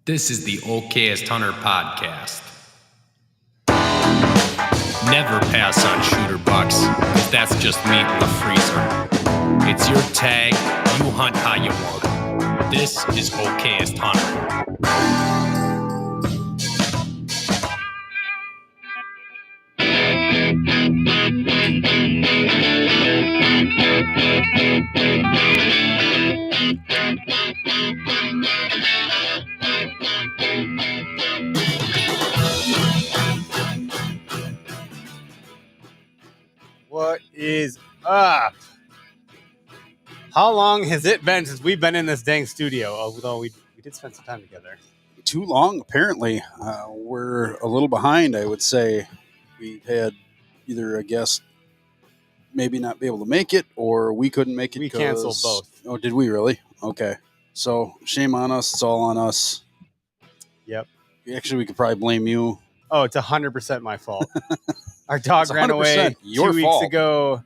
This is the Okayest Hunter podcast. Never pass on shooter bucks, because that's just meat in the freezer. It's your tag, you hunt how you want. This is Okayest Hunter. What is up? How long has it been since we've been in this dang studio? Although we did spend some time together. Too long, apparently. We're a little behind, I would say. We had either a guest maybe not be able to make it, or we couldn't make it. We canceled both. Oh, did we really? Okay. So shame on us. It's all on us. Yep. Actually, we could probably blame you. Oh, it's 100% my fault. Our dog It's ran away 2 your weeks fault. ago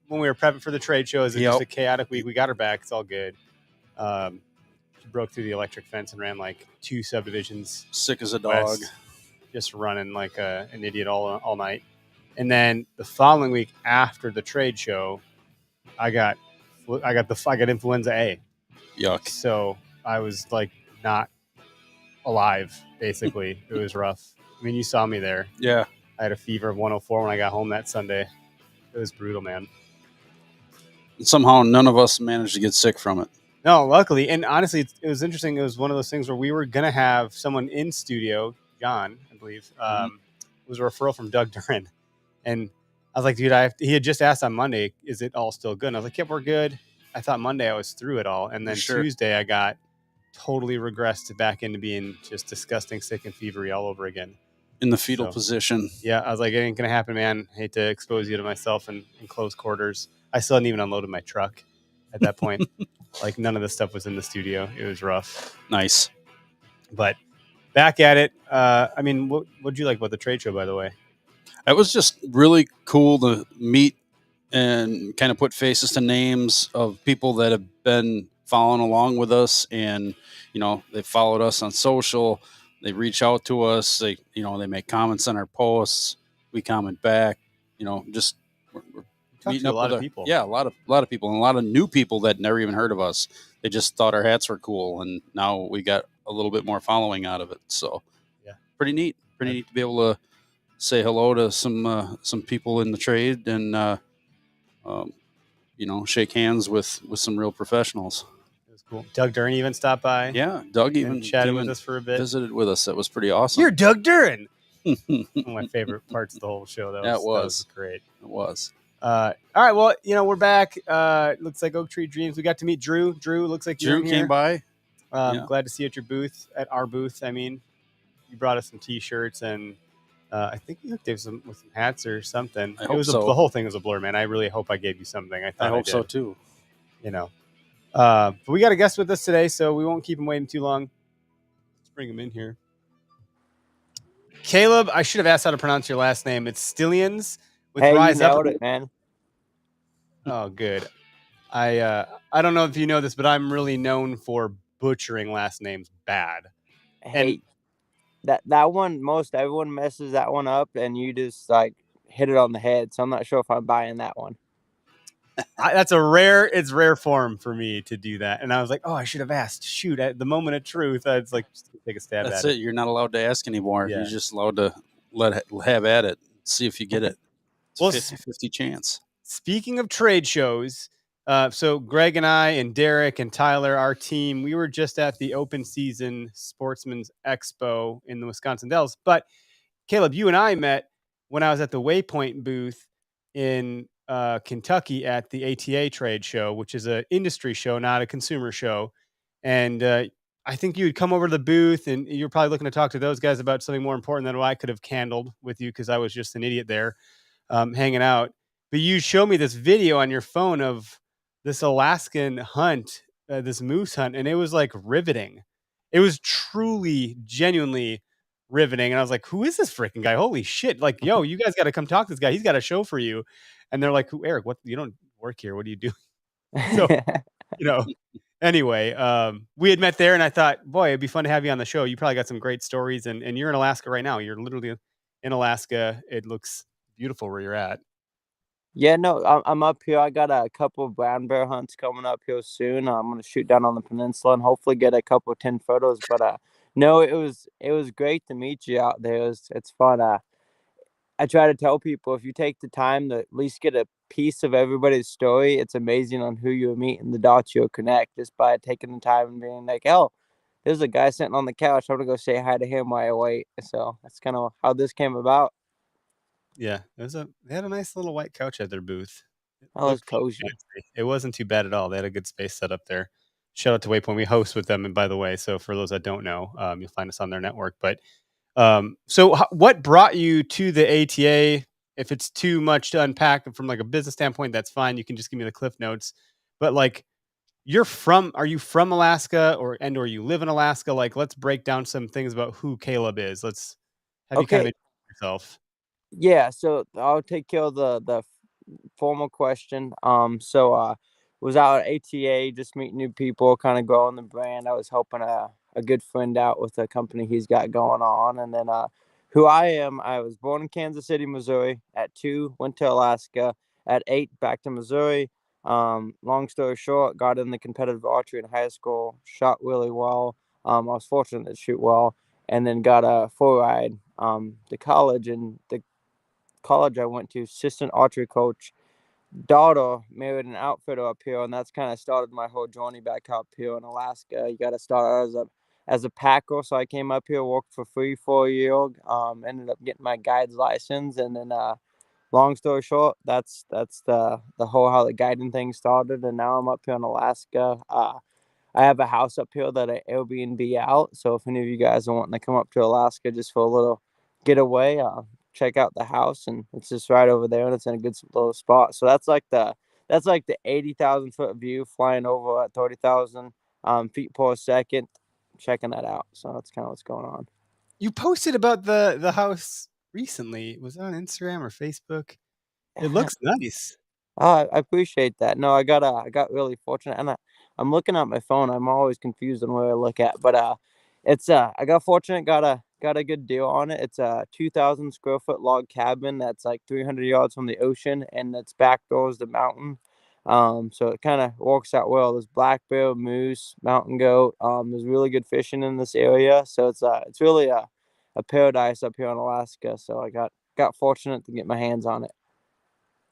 when we were prepping for the trade shows. It was Yep. just a chaotic week. We got her back. It's all good. She broke through the electric fence and ran like 2 subdivisions. Sick as a dog. west, just running like an idiot all night. And then the following week after the trade show, I got influenza A. Yuck. So I was like not alive, basically. It was rough. I mean, you saw me there. Yeah. I had a fever of 104 when I got home that Sunday. It was brutal, man. And somehow none of us managed to get sick from it. No, luckily. And honestly, it was interesting. It was one of those things where we were going to have someone in studio, John, I believe. It was a referral from Doug Duran. And I was like, dude, he had just asked on Monday, is it all still good? And I was like, yep, we're good. I thought Monday I was through it all. And then Sure. Tuesday I got totally regressed back into being just disgusting, sick, and fevery all over again. In the fetal So, position. Yeah, I was like, it ain't going to happen, man. Hate to expose you to myself in close quarters. I still hadn't even unloaded my truck at that point. Like, none of this stuff was in the studio. It was rough. Nice. But back at it. I mean, what'd you like about the trade show, by the way? It was just really cool to meet and kind of put faces to names of people that have been following along with us, and they followed us on social. They reach out to us. They make comments on our posts. We comment back. Just we're Talked meeting to a up lot with of people. Yeah, a lot of people, and a lot of new people that never even heard of us. They just thought our hats were cool, and now we got a little bit more following out of it. So, yeah, pretty neat. Pretty neat to be able to say hello to some people in the trade and shake hands with some real professionals. It was cool. Doug Duran even stopped by. Yeah, Doug even chatted with us for a bit. Visited with us. That was pretty awesome. You're Doug Duran. One of my favorite parts of the whole show. That was great. It was. All right. Well, we're back. Looks like Oak Tree Dreams. We got to meet Drew. Drew, looks like Drew came by. Glad to see you at our booth. I mean, you brought us some T-shirts and I think you hooked us with some hats or something. I hope so. The whole thing was a blur, man. I really hope I gave you something. I hope so too. But we got a guest with us today, so we won't keep him waiting too long. Let's bring him in here. Caleb, I should have asked how to pronounce your last name. It's Stillians with Rise you Up. nailed it, man. Oh, good. I don't know if you know this, but I'm really known for butchering last names bad. Hey, that one, most everyone messes that one up, and you just like hit it on the head. So I'm not sure if I'm buying that one. It's rare form for me to do that. And I was like, oh, I should have asked. Shoot, at the moment of truth, it's like just take a stab That's at it. You're not allowed to ask anymore. Yeah. You're just allowed to have at it. See if you get it. It's Well, 50-50 chance. Speaking of trade shows, so Greg and I and Derek and Tyler, our team, we were just at the Open Season Sportsman's Expo in the Wisconsin Dells. But Caleb, you and I met when I was at the Waypoint booth in Kentucky at the ATA trade show, which is an industry show, not a consumer show. And I think you would come over to the booth and you're probably looking to talk to those guys about something more important than what I could have handled with you, because I was just an idiot there hanging out. But you showed me this video on your phone of this Alaskan hunt, this moose hunt, and it was like riveting. It was truly, genuinely riveting. And I was like, who is this freaking guy? Holy shit. Like, yo, you guys got to come talk to this guy. He's got a show for you. And they're like, Eric, what? You don't work here. What are you doing? So, Anyway, we had met there, and I thought, boy, it'd be fun to have you on the show. You probably got some great stories, and you're in Alaska right now. You're literally in Alaska. It looks beautiful where you're at. Yeah, no, I'm up here. I got a couple of brown bear hunts coming up here soon. I'm gonna shoot down on the peninsula and hopefully get a couple of 10 photos. But no, it was great to meet you out there. It's fun. I try to tell people if you take the time to at least get a piece of everybody's story, it's amazing on who you meet and the dots you'll connect just by taking the time and being like, oh, there's a guy sitting on the couch. I'm gonna go say hi to him while I wait. So that's kind of how this came about. Yeah, they had a nice little white couch at their booth. It I was looked pretty cozy. fancy. It wasn't too bad at all. They had a good space set up there. Shout out to Waypoint. We host with them, and by the way, so for those that don't know, you'll find us on their network. But so what brought you to the ATA? If it's too much to unpack from like a business standpoint, that's fine. You can just give me the cliff notes. But like, are you from Alaska or you live in Alaska? Like, let's break down some things about who Caleb is. Let's have you kind of Okay, introduce yourself. yeah. So I'll take care of the formal question. Was out at ATA, just meeting new people, kind of growing the brand. I was helping a good friend out with a company he's got going on, and then who I am. I was born in Kansas City, Missouri. At 2, went to Alaska. At 8, back to Missouri. Long story short, got in the competitive archery in high school. Shot really well. I was fortunate to shoot well, and then got a full ride to college. And the college I went to, assistant archery coach daughter married an outfitter up here, and that's kind of started my whole journey back up here in Alaska. You got to start as a packer, so I came up here, worked for free for a year, ended up getting my guide's license, and then long story short, that's the whole how the guiding thing started, and now I'm up here in Alaska. I have a house up here that I Airbnb out. So if any of you guys are wanting to come up to Alaska just for a little getaway, check out the house, and it's just right over there, and it's in a good little spot. So that's like the 80,000 foot view flying over at 30,000 feet per second. Checking that out. So that's kind of what's going on. You posted about the house recently. Was it on Instagram or Facebook? It looks nice. I appreciate that. No, I got really fortunate, and I'm looking at my phone. I'm always confused on where I look at, but it's I got fortunate, got a good deal on it. It's a 2,000 square foot log cabin that's like 300 yards from the ocean, and its back door is the mountain. So it kind of works out well. There's black bear, moose, mountain goat. There's really good fishing in this area, so it's really a paradise up here in Alaska. So I got fortunate to get my hands on it.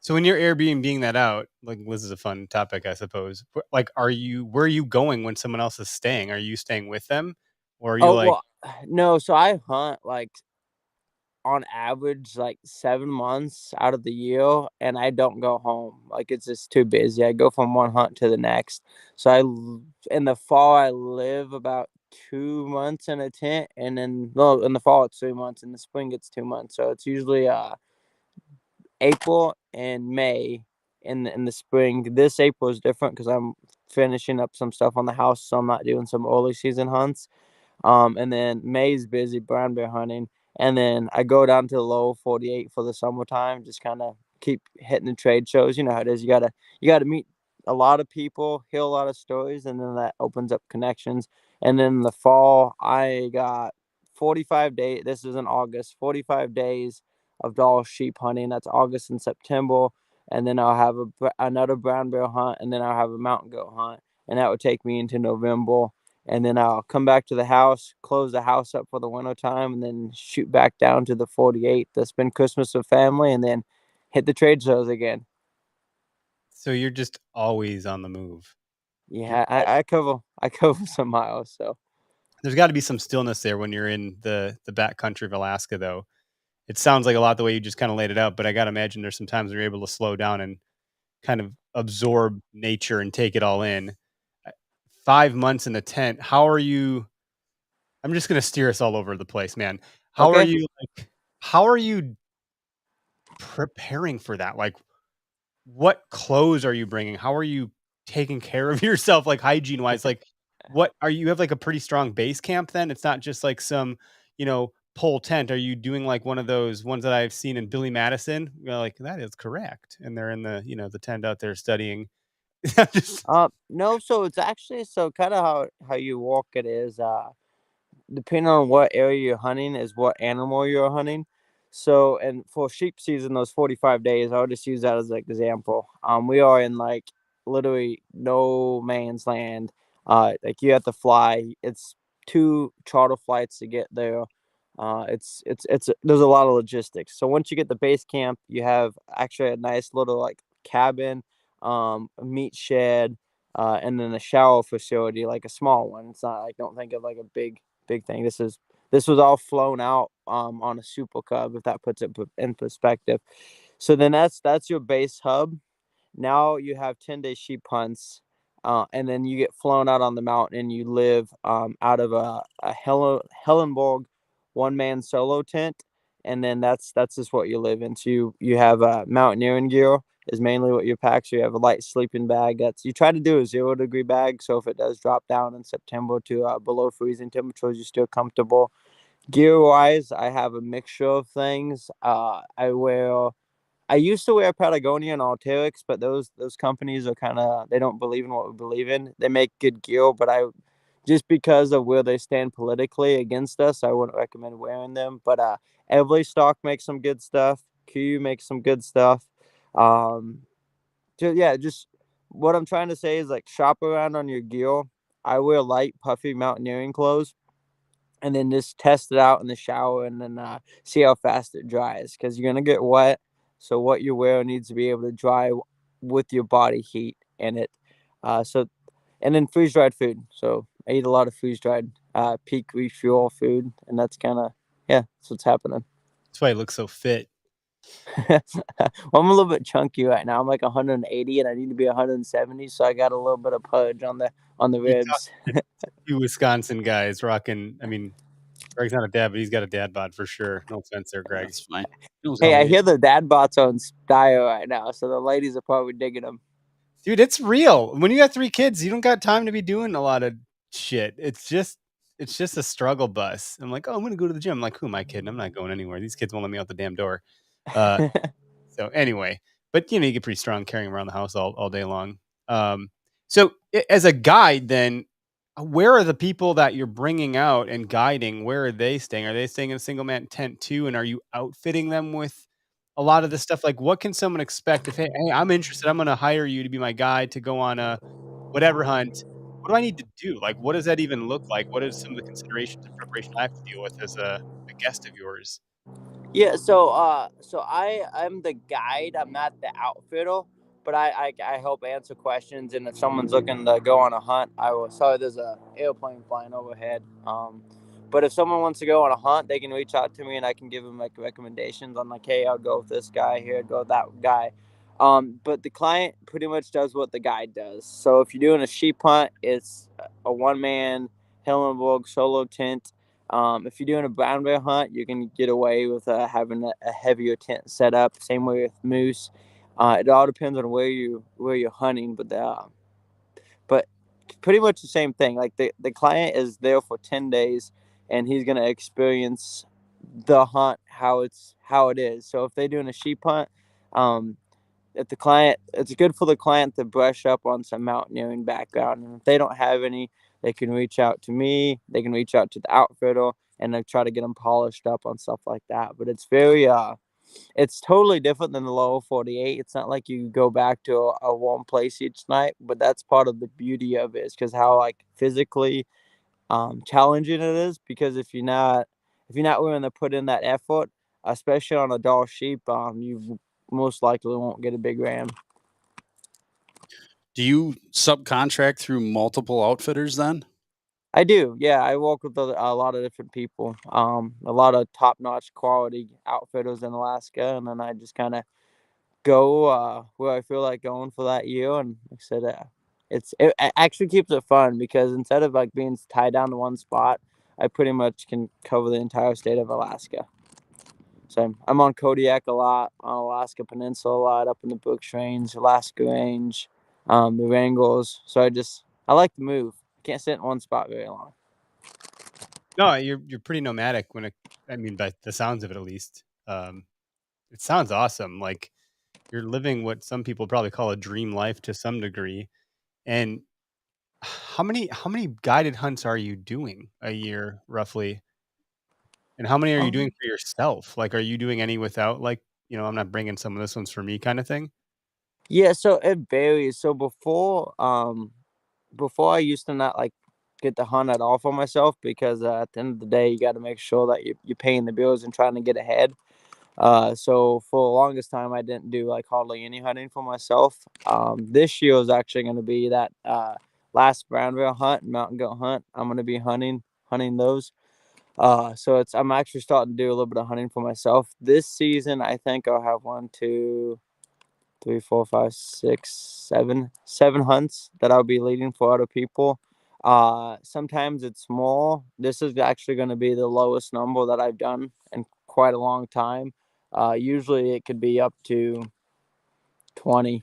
So when you're Airbnb-ing that out, like this is a fun topic, I suppose. Like, where are you going when someone else is staying? Are you staying with them, or are you Oh like, well, no. So I hunt like on average like 7 months out of the year, and I don't go home. Like it's just too busy. I go from one hunt to the next. So in the fall I live about 2 months in a tent, and then no, in the fall it's 3 months. In the spring it's 2 months. So it's usually April and May in the spring. This April is different because I'm finishing up some stuff on the house, so I'm not doing some early season hunts. And then May's busy brown bear hunting. And then I go down to the low 48 for the summertime, just kind of keep hitting the trade shows. You know how it is. You gotta meet a lot of people, hear a lot of stories, and then that opens up connections. And then in the fall, I got 45 days. This is in August, 45 days of doll sheep hunting. That's August and September. And then I'll have another brown bear hunt, and then I'll have a mountain goat hunt. And that would take me into November, and then I'll come back to the house, close the house up for the winter time, and then shoot back down to the 48 to spend Christmas with family, and then hit the trade shows again. so you're just always on the move? You're Yeah, I cover some miles, so There's got to be some stillness there when you're in the back country of Alaska, though. It sounds like a lot the way you just kind of laid it out, but I got to imagine there's some times when you're able to slow down and kind of absorb nature and take it all in. 5 months in a tent. How are you? I'm just gonna steer us all over the place, man. How are okay. you like? How are you preparing for that? Like, what clothes are you bringing? How are you taking care of yourself, like hygiene wise? Like, what are you have like a pretty strong base camp? Then it's not just like some, pole tent. Are you doing like one of those ones that I've seen in Billy Madison? You're like, that is correct, and they're in the tent out there studying. Just- No, so it's actually so kind of how you walk it is depending on what area you're hunting is what animal you're hunting. So, and for sheep season, those 45 days, I would just use that as an example. We are in like literally no man's land. Like you have to fly. It's 2 charter flights to get there. There's a lot of logistics. So once you get the base camp, you have actually a nice little like cabin, a meat shed, and then a shower facility, like a small one. It's not like don't think of like a big thing. This was all flown out on a Super Cub, if that puts it in perspective. So then that's your base hub. Now you have 10-day sheep hunts, and then you get flown out on the mountain and you live out of a Hellenborg one-man solo tent, and then that's just what you live in. So you have mountaineering gear is mainly what you pack. So you have a light sleeping bag. That's you try to do a 0-degree bag. So if it does drop down in September to below freezing temperatures, you're still comfortable. Gear wise, I have a mixture of things. I used to wear Patagonia and Alteryx, but those companies are kind of they don't believe in what we believe in. They make good gear, but I just because of where they stand politically against us, I wouldn't recommend wearing them. But Everly Stock makes some good stuff. Q makes some good stuff. Um, just what I'm trying to say is like shop around on your gear. I wear light, puffy mountaineering clothes, and then just test it out in the shower, and then see how fast it dries because you're gonna get wet. So what you wear needs to be able to dry with your body heat in it. So and then freeze dried food. So I eat a lot of freeze dried peak refuel food, and that's kind of that's what's happening. That's why he looks so fit. Well, I'm a little bit chunky right now. I'm like 180, and I need to be 170, so I got a little bit of pudge on the You ribs. talk to Wisconsin guys rocking. I mean, Greg's not a dad, but he's got a dad bod for sure. No offense there, Greg. That's fine. It was Hey, I all- hear the dad bots on style right now, so the ladies are probably digging them. Dude, it's real. When you got 3 kids, you don't got time to be doing a lot of shit. It's just a struggle bus. I'm like, oh, I'm gonna go to the gym. I'm like, who am I kidding? I'm not going anywhere. These kids won't let me out the damn door. Uh, so anyway, but you get pretty strong carrying around the house all day long. So as a guide, then where are the people that you're bringing out and guiding? Where are they staying? Are they staying in a single man tent too? And are you outfitting them with a lot of this stuff? Like, what can someone expect if, hey, I'm interested, I'm going to hire you to be my guide to go on a whatever hunt. What do I need to do? Like, what does that even look like? What are some of the considerations and preparation I have to deal with as a guest of yours? Yeah, so I'm the guide. I'm not the outfitter, but I help answer questions. And if someone's looking to go on a hunt, I will. Sorry, there's a airplane flying overhead. But if someone wants to go on a hunt, they can reach out to me, and I can give them like recommendations on like, hey, I'll go with this guy here, I'd go with that guy. But the client pretty much does what the guide does. So if you're doing a sheep hunt, it's a one-man Hillenburg solo tent. If you're doing a brown bear hunt, you can get away with having a heavier tent set up. Same way with moose. It all depends on where you're hunting, but pretty much the same thing. Like the client is there for 10 days, and he's gonna experience the hunt how it is. So if they're doing a sheep hunt, um, if the client, it's good for the client to brush up on some mountaineering background, and if they don't have any, they can reach out to me, they can reach out to the outfitter, and I try to get them polished up on stuff like that. But it's totally different than the lower 48. It's not like you go back to a warm place each night, but that's part of the beauty of it, is because how like physically challenging it is. Because if you're not willing to put in that effort, especially on a doll sheep, you most likely won't get a big ram. Do you subcontract through multiple outfitters then? I do, yeah. I work with a lot of different people, a lot of top-notch quality outfitters in Alaska, and then I just kind of go where I feel like going for that year. And like I said, it actually keeps it fun because instead of like being tied down to one spot, I pretty much can cover the entire state of Alaska. So I'm on Kodiak a lot, on Alaska Peninsula a lot, up in the Brooks Range, Alaska Range, the Wrangles. So I like to move. Can't sit in one spot very long. No, you're pretty nomadic I mean, by the sounds of it, at least. It sounds awesome. Like, you're living what some people probably call a dream life to some degree. And how many guided hunts are you doing a year roughly? And how many are you doing Um, for yourself? Like, are you doing any without like, I'm not bringing some of this one's for me kind of thing? yeah, so it varies. So before I used to not like get to hunt at all for myself because at the end of the day, you got to make sure that you're paying the bills and trying to get ahead. So for the longest time, I didn't do like hardly any hunting for myself. This year is actually going to be that last brown bear hunt and mountain goat hunt. I'm going to be hunting those. So I'm actually starting to do a little bit of hunting for myself this season. I think I'll have 7 hunts that I'll be leading for other people. Sometimes it's more. This is actually going to be the lowest number that I've done in quite a long time. Usually it could be up to 20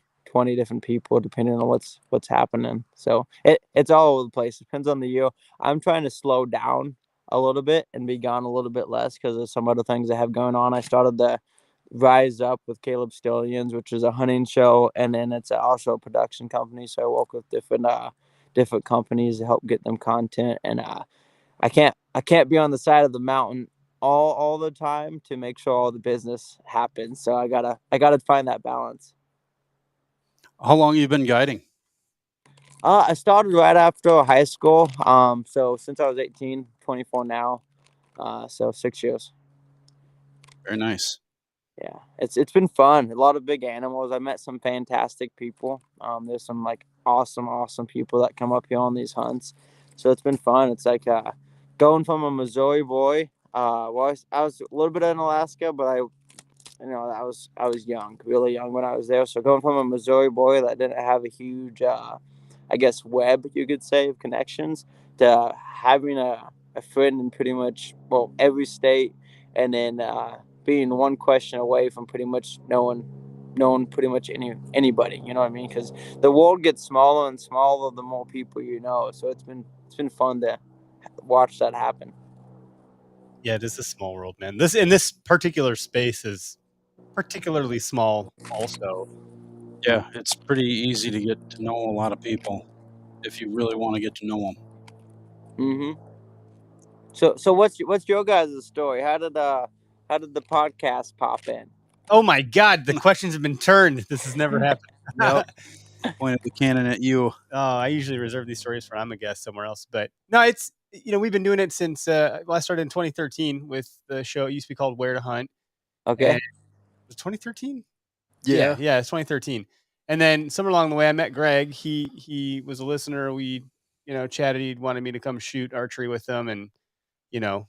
different people depending on what's happening. So it's all over the place. Depends on the year. I'm trying to slow down a little bit and be gone a little bit less because of some other things I have going on. I started the Rise Up with Caleb Stillians, which is a hunting show, and then it's also a production company. So I work with different companies to help get them content, and I can't be on the side of the mountain all the time to make sure all the business happens. So I gotta find that balance. How long have you been guiding? I started right after high school. So since I was 18, 24 now. So 6 years. Very nice. Yeah, it's been fun. A lot of big animals. I met some fantastic people. There's some like awesome people that come up here on these hunts. So it's been fun. It's like going from a Missouri boy. I was a little bit in Alaska, but I was young, really young when I was there. So going from a Missouri boy that didn't have a huge, I guess, web you could say of connections to having a friend in pretty much every state, and then being one question away from pretty much knowing pretty much anybody. You know what I mean? Because the world gets smaller and smaller the more people you know. So it's been fun to watch that happen. Yeah, it is a small world, man. This particular space is particularly small also. Yeah, it's pretty easy to get to know a lot of people if you really want to get to know them. Mm-hmm. So what's your guys' story? How did the podcast pop in? Oh my god, the questions have been turned. This has never Yep. happened. Pointed the cannon at you. I usually reserve these stories for I'm a guest somewhere else, but no, it's we've been doing it since I started in 2013 with the show. It used to be called Where to Hunt, and Okay. it was 2013. Yeah. Yeah, it's 2013. And then somewhere along the way, I met Greg. He was a listener. We chatted. He wanted me to come shoot archery with him, and you know,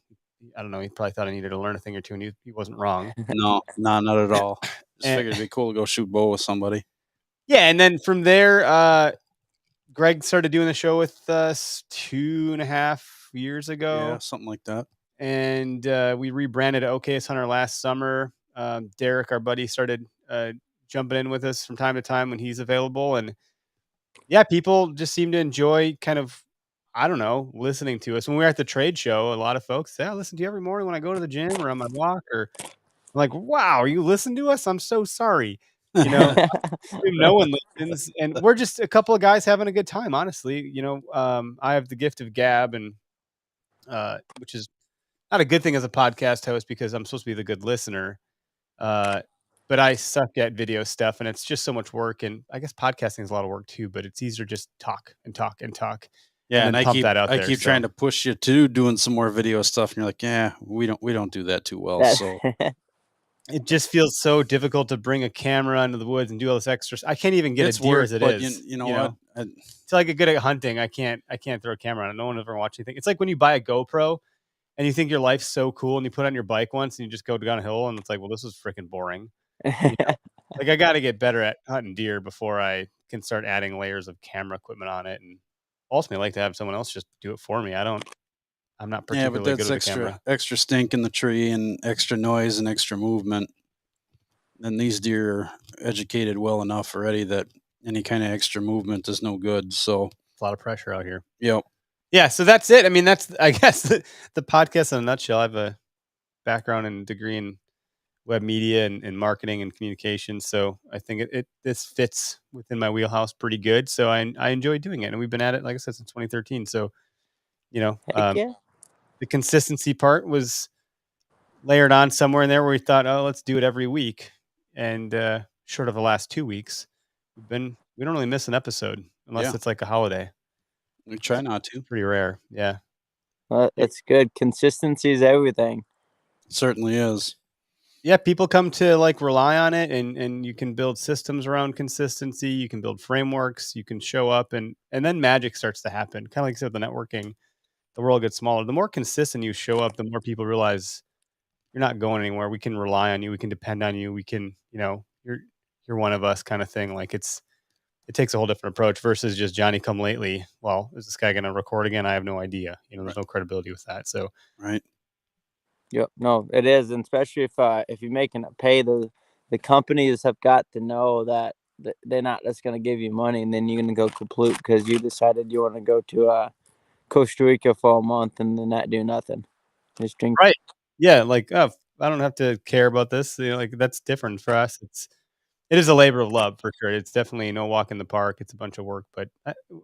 I don't know. He probably thought I needed to learn a thing or two, and he wasn't wrong. No, not at all. Just And, figured it'd be cool to go shoot bow with somebody. yeah, and then from there, Greg started doing the show with us 2.5 years Yeah, ago, something like that. and we rebranded OKS Hunter last summer. Derek, our buddy, started jumping in with us from time to time when he's available, and yeah, people just seem to enjoy kind of, I don't know, listening to us. When we were at the trade show, a lot of folks say, I listen to you every morning when I go to the gym or on my walk, or I'm like, wow, you listen to us? I'm so sorry. You know, no one listens, and we're just a couple of guys having a good time, honestly. I have the gift of gab, and which is not a good thing as a podcast host because I'm supposed to be the good listener. Uh, but I suck at video stuff, and it's just so much work. And I guess podcasting is a lot of work too. But it's easier to just talk and talk and talk, Yeah, and and then pump that out I there. keep So trying to push you to doing some more video stuff, and you're like, yeah, we don't do that too well. That- So it just feels so difficult to bring a camera into the woods and do all this extra. I can't even get it's a deer work, as it but is. you know what? Until I get good at hunting, I can't throw a camera on it. No one ever watched anything. It's like when you buy a GoPro and you think your life's so cool, and you put it on your bike once and you just go down a hill, and it's like, well, this is freaking boring. You know? Like I got to get better at hunting deer before I can start adding layers of camera equipment on it. And ultimately, I like to have someone else just do it for me. I'm not Yeah, but particularly good that's with a camera. extra stink in the tree and extra noise and extra movement. And these deer are educated well enough already that any kind of extra movement is no good. So, It's a lot of pressure out here. yep. Yeah, so that's it. I mean, that's I guess the podcast in a nutshell. I have a background and degree in web media and marketing and communication. So I think this fits within my wheelhouse pretty good. So I enjoy doing it, and we've been at it, like I said, since 2013. So Heck yeah. the consistency part was layered on somewhere in there where we thought, oh, let's do it every week. And short of the last 2 weeks, we don't really miss an episode unless it's like a holiday. We try not to. Pretty rare. Yeah. It's good. Consistency is everything. It certainly is. Yeah, people come to like rely on it, and you can build systems around consistency. You can build frameworks. You can show up, and then magic starts to happen. Kind of like I said, the networking, the world gets smaller. The more consistent you show up, the more people realize you're not going anywhere. We can rely on you. We can depend on you. We can, you're one of us, kind of thing. Like it takes a whole different approach versus just Johnny come lately. Well, is this guy going to record again? I have no idea. There's no credibility with that. So right. Yep. No, it is, and especially if you're making it pay, the companies have got to know that they're not just going to give you money and then you're going to go kaput because you decided you want to go to Costa Rica for a month and then not do nothing. Just drink. Right. Yeah. Like, I don't have to care about this. Like that's different for us. It is a labor of love for sure. It's definitely no walk in the park. It's a bunch of work, but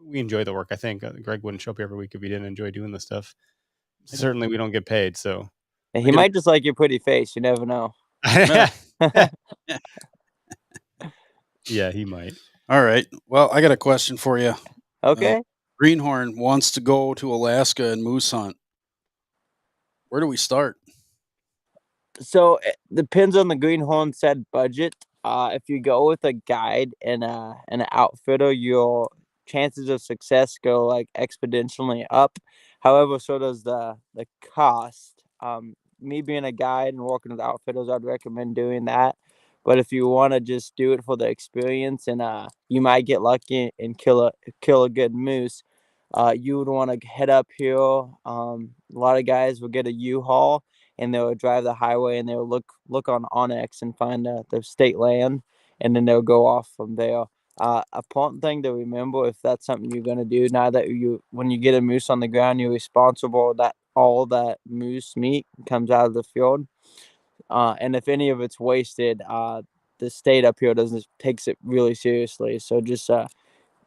we enjoy the work. I think Greg wouldn't show up every week if he didn't enjoy doing this stuff. Certainly we don't get paid. So he might just like your pretty face. You never know. Yeah, he might. All right. Well, I got a question for you. Okay. Greenhorn wants to go to Alaska and moose hunt. Where do we start? So it depends on the Greenhorn said budget. If you go with a guide and an outfitter, your chances of success go like exponentially up. However, so does the cost. Me being a guide and working with outfitters, I'd recommend doing that. But if you want to just do it for the experience and you might get lucky and kill a good moose, you would want to head up here. A lot of guys will get a U-Haul and they'll drive the highway and they'll look on Onyx and find the state land, and then they'll go off from there. Important thing to remember, if that's something you're going to do, now that when you get a moose on the ground, you're responsible that all that moose meat comes out of the field. And if any of it's wasted, the state up here takes it really seriously. So just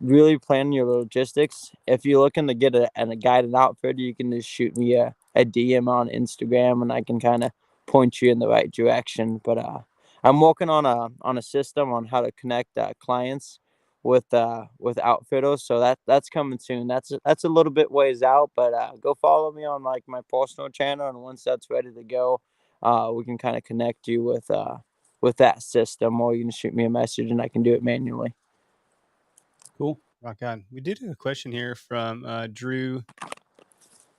really plan your logistics. If you're looking to get a guided outfitter, you can just shoot me a DM on Instagram, and I can kind of point you in the right direction. But I'm working on a system on how to connect clients with outfitters, so that's coming soon. That's a little bit ways out, but go follow me on like my personal channel, and once that's ready to go, we can kind of connect you with that system, or you can shoot me a message and I can do it manually. Cool. Rock on. We did have a question here from Drew.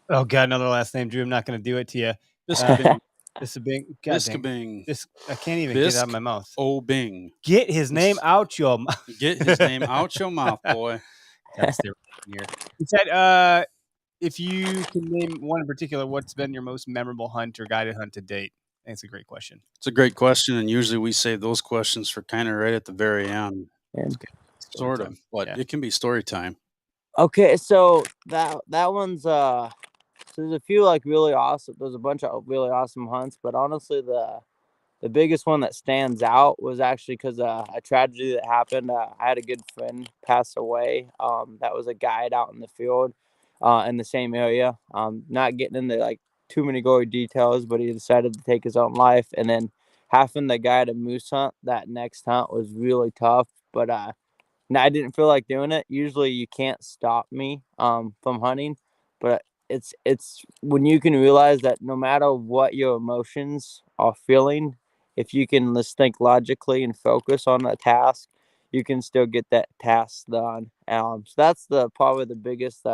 Oh God, another last name, Drew. I'm not going to do it to you. Biscabing. I can't even get it out of my mouth. Bing. Get his name out your mouth. Get his name out your mouth, boy. That's the here. He said, if you can name one in particular, what's been your most memorable hunt or guided hunt to date? I think it's a great question. It's a great question, and usually we save those questions for kind of right at the very end. Sort of, but it can be story time. Okay, so that one's so there's a few like really awesome. There's a bunch of really awesome hunts, but honestly, the biggest one that stands out was actually because a tragedy that happened. I had a good friend pass away. That was a guide out in the field, in the same area. Not getting into like too many gory details, but he decided to take his own life. And then having the guide a moose hunt that next hunt was really tough. But I didn't feel like doing it. Usually, you can't stop me from hunting, but it's when you can realize that no matter what your emotions are feeling, if you can just think logically and focus on a task, you can still get that task done. So that's probably the biggest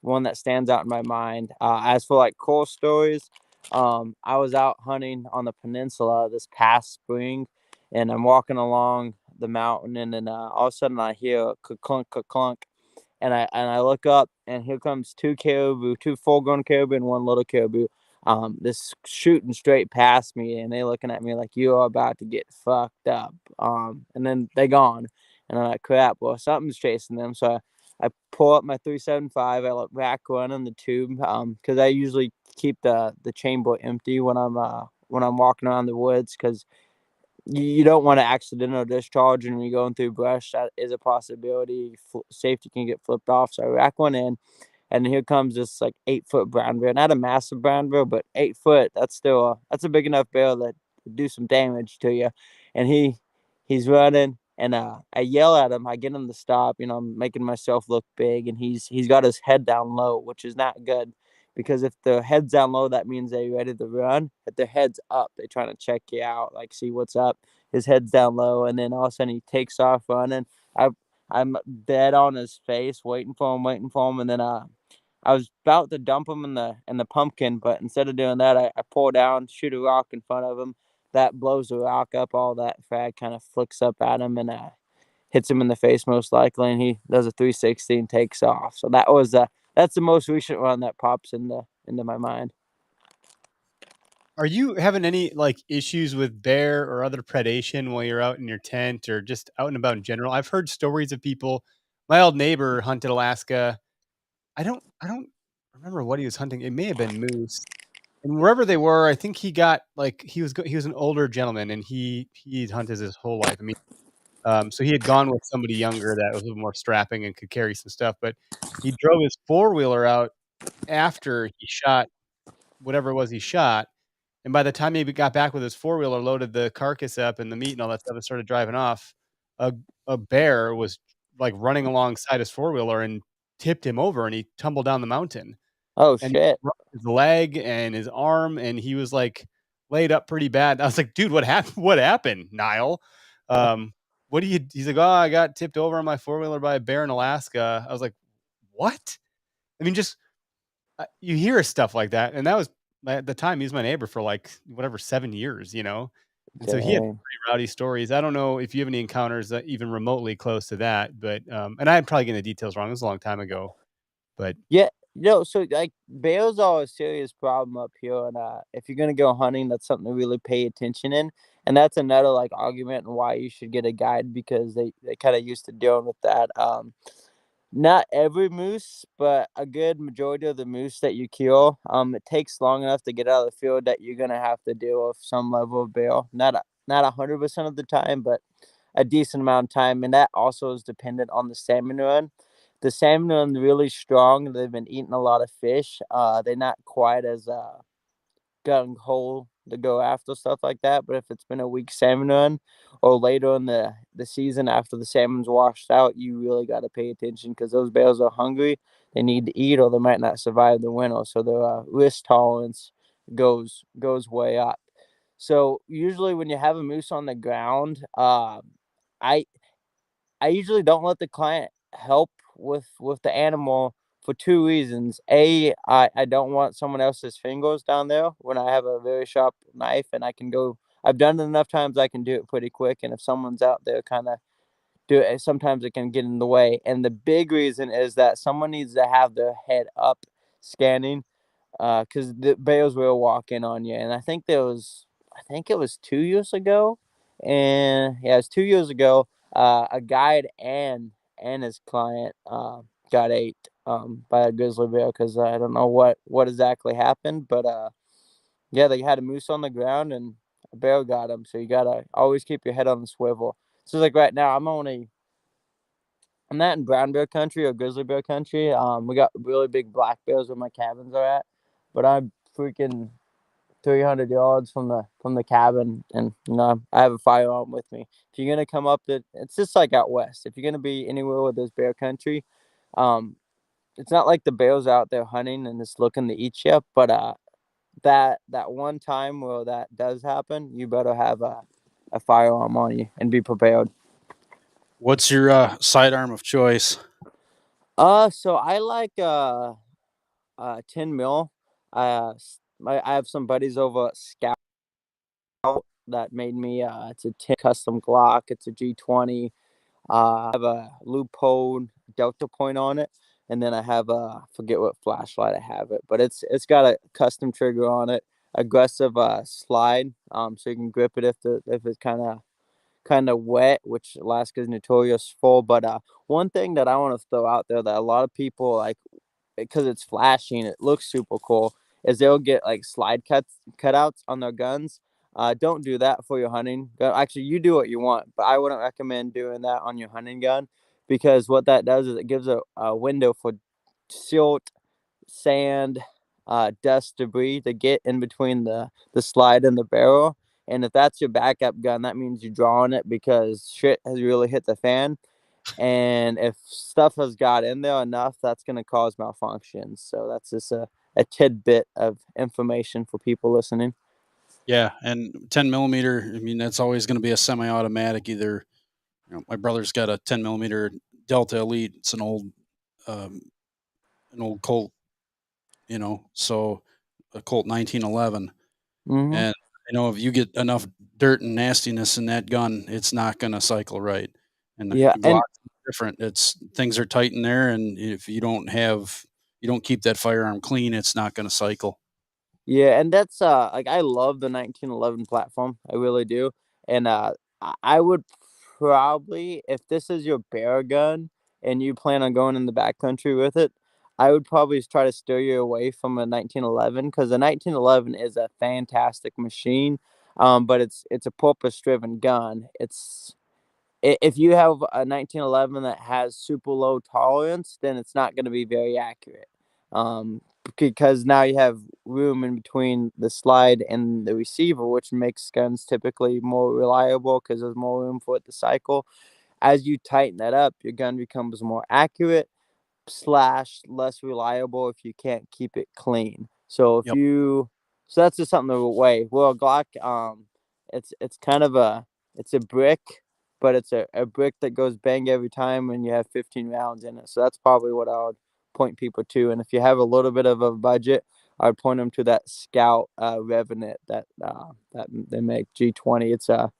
one that stands out in my mind. As for like cool stories, I was out hunting on the peninsula this past spring, and I'm walking along the mountain, and then all of a sudden I hear a clunk, and I look up, and here comes two full-grown caribou and one little caribou. This shooting straight past me, and they looking at me like, you are about to get fucked up. And then they gone, and I'm like, crap, well, something's chasing them. So I pull up my 375. I look back running the tube, because I usually keep the chamber empty when I'm when I'm walking around the woods, because you don't want to accidental discharge, and when you're going through brush, that is a possibility. Safety can get flipped off. So I rack one in, and here comes this like 8-foot brown bear. Not a massive brown bear, but 8 foot. That's still that's a big enough bear that do some damage to you. And he's running, and I yell at him. I get him to stop. I'm making myself look big, and he's got his head down low, which is not good, because if the head's down low, that means they're ready to run. If their head's up, they're trying to check you out, like see what's up. His head's down low, and then all of a sudden he takes off running. I'm dead on his face, waiting for him, and then I was about to dump him in the pumpkin, but instead of doing that, I pull down, shoot a rock in front of him. That blows the rock up. All that frag kind of flicks up at him and hits him in the face most likely, and he does a 360 and takes off. So that's the most recent one that pops into my mind. Are you having any like issues with bear or other predation while you're out in your tent or just out and about in general? I've heard stories of people. My old neighbor hunted Alaska. I don't remember what he was hunting. It may have been moose. And wherever they were, I think he got like he was an older gentleman, and he'd hunted his whole life. I mean, so he had gone with somebody younger that was a little more strapping and could carry some stuff. But he drove his four-wheeler out after he shot whatever it was he shot. And by the time he got back with his four-wheeler, loaded the carcass up and the meat and all that stuff, and started driving off, a a bear was like running alongside his four-wheeler and tipped him over, and he tumbled down the mountain. Oh And he shit! broke his leg and his arm, and he was, like, laid up pretty bad. I was like, "Dude, what happened, Niall?" What do you he's like, "Oh, I got tipped over on my four-wheeler by a bear in Alaska." I was like, "What?" I mean, just you hear stuff like that, and that was at the time, he was my neighbor for, like, whatever, 7 years, you know? And so he had Dang. pretty rowdy stories. I don't know if you have any encounters that even remotely close to that, but, and I'm probably getting the details wrong, it was a long time ago, but Yeah, so like bears are a serious problem up here, and if you're gonna go hunting, that's something to really pay attention in, and that's another like argument and why you should get a guide, because they kind of used to dealing with that. Not every moose, but a good majority of the moose that you kill, it takes long enough to get out of the field that you're gonna have to deal with some level of bear. Not 100% of the time, but a decent amount of time, and that also is dependent on the salmon run. The salmon run really strong. They've been eating a lot of fish. They're not quite as gung ho to go after stuff like that. But if it's been a weak salmon run, or later in the season after the salmon's washed out, you really got to pay attention, because those bears are hungry. They need to eat, or they might not survive the winter. So their risk tolerance goes way up. So usually when you have a moose on the ground, I I usually don't let the client help with the animal for two reasons. I don't want someone else's fingers down there when I have a very sharp knife, and I can go. I've done it enough times, I can do it pretty quick. And if someone's out there kind of do it, sometimes it can get in the way. And the big reason is that someone needs to have their head up scanning, because the bears will walk in on you. And I think it was 2 years ago, and yeah, it's 2 years ago. A guide and his client got ate by a grizzly bear, because I don't know what exactly happened, but yeah, they had a moose on the ground and a bear got him. So you gotta always keep your head on the swivel. So like right now, I'm not in brown bear country or grizzly bear country. We got really big black bears where my cabins are at, but I'm freaking 300 yards from the cabin, and I have a firearm with me. If you're gonna come up it's just like out west. If you're gonna be anywhere where there's bear country, um, it's not like the bears out there hunting and just looking to eat you, but that one time where that does happen, you better have a firearm on you and be prepared. What's your sidearm of choice? So I like 10 mil. I have some buddies over at Scout that made me it's a 10 custom Glock. It's a G20. I have a loophole Delta point on it, and then I have a forget what flashlight I have it, but it's got a custom trigger on it, aggressive slide, so you can grip it if it's kind of wet, which Alaska is notorious for. But one thing that I want to throw out there that a lot of people like, because it's flashing, it looks super cool, is they'll get like slide cutouts on their guns. Don't do that for your hunting gun. Actually, you do what you want, but I wouldn't recommend doing that on your hunting gun, because what that does is it gives a window for silt, sand, dust, debris to get in between the slide and the barrel. And if that's your backup gun, that means you're drawing it because shit has really hit the fan. And if stuff has got in there enough, that's going to cause malfunctions. So that's just a tidbit of information for people listening. Yeah, and 10 millimeter. I mean, that's always going to be a semi-automatic. Either, my brother's got a 10 millimeter Delta Elite. It's an old Colt, so a Colt 1911. Mm-hmm. And if you get enough dirt and nastiness in that gun, it's not going to cycle right. And the Yeah, and Glock's different. Things are tight in there, and if you don't keep that firearm clean, it's not going to cycle. yeah, and that's like I love the 1911 platform. I really do. And I would probably, if this is your bear gun and you plan on going in the backcountry with it, I would probably try to steer you away from a 1911, because the 1911 is a fantastic machine. But it's a purpose driven gun. If you have a 1911 that has super low tolerance, then it's not going to be very accurate. Because now you have room in between the slide and the receiver, which makes guns typically more reliable because there's more room for it to cycle. As you tighten that up, your gun becomes more accurate / less reliable if you can't keep it clean. So Yep. so that's just something to weigh. Well, Glock, it's kind of it's a brick, but it's a brick that goes bang every time, and you have 15 rounds in it. So that's probably what I would point people to. And if you have a little bit of a budget, I'd point them to that Scout Revenant that they make G20. It's a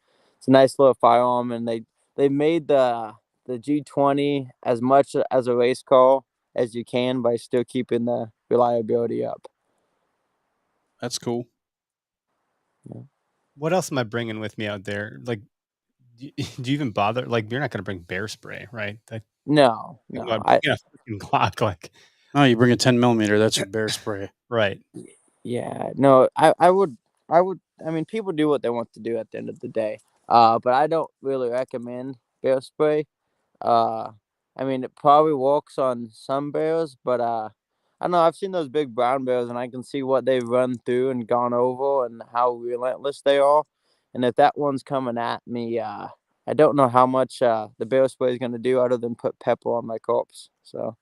nice little firearm, and they made the G20 as much as a race car as you can by still keeping the reliability up. That's cool. Yeah. What else am I bringing with me out there? Like, do you even bother? Like, you're not going to bring bear spray, right? No. Fucking Glock, like, Oh, you bring a 10 millimeter. That's your bear spray. right. Yeah, no, I would, I mean, people do what they want to do at the end of the day. But I don't really recommend bear spray. I mean, it probably works on some bears, but I don't know. I've seen those big brown bears, and I can see what they've run through and gone over, and how relentless they are. And if that one's coming at me, I don't know how much the bear spray is going to do other than put pepper on my corpse. So,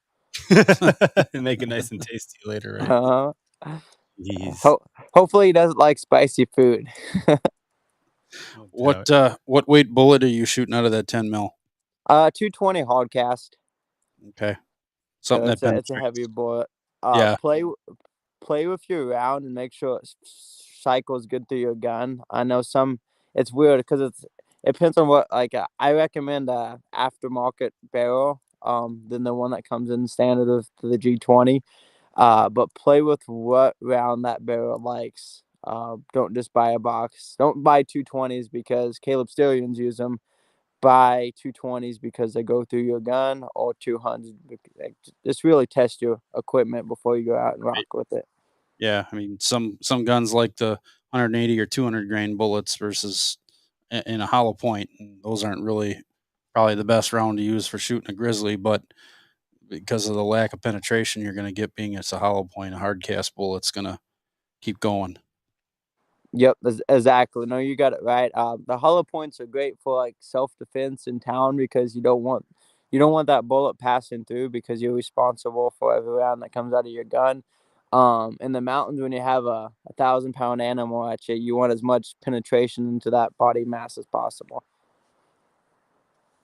Make it nice and tasty later, right? uh, Jeez. hopefully he doesn't like spicy food. No doubt. What weight bullet are you shooting out of that 10 mil? 220 hard cast. Okay, So something that it's a penetrates. heavier bullet. Yeah, Play with your round and make sure it cycles good through your gun. I know it's weird because it depends on what, like, I recommend aftermarket barrel than the one that comes in standard of the G20. But play with what round that barrel likes. Don't just buy a box. Don't buy 220s because Caleb Stillians use them. Buy 220s because they go through your gun, or 200. Just really test your equipment before you go out and rock with it. yeah. I mean, some guns like the 180 or 200 grain bullets versus in a hollow point. And those aren't really probably the best round to use for shooting a grizzly, but because of the lack of penetration you're going to get, being it's a hollow point, a hard cast bullet's going to keep going. Yep, exactly. No, you got it right. The hollow points are great for like self-defense in town, because you don't want that bullet passing through, because you're responsible for every round that comes out of your gun. In the mountains, when you have a 1,000-pound animal at you, you want as much penetration into that body mass as possible.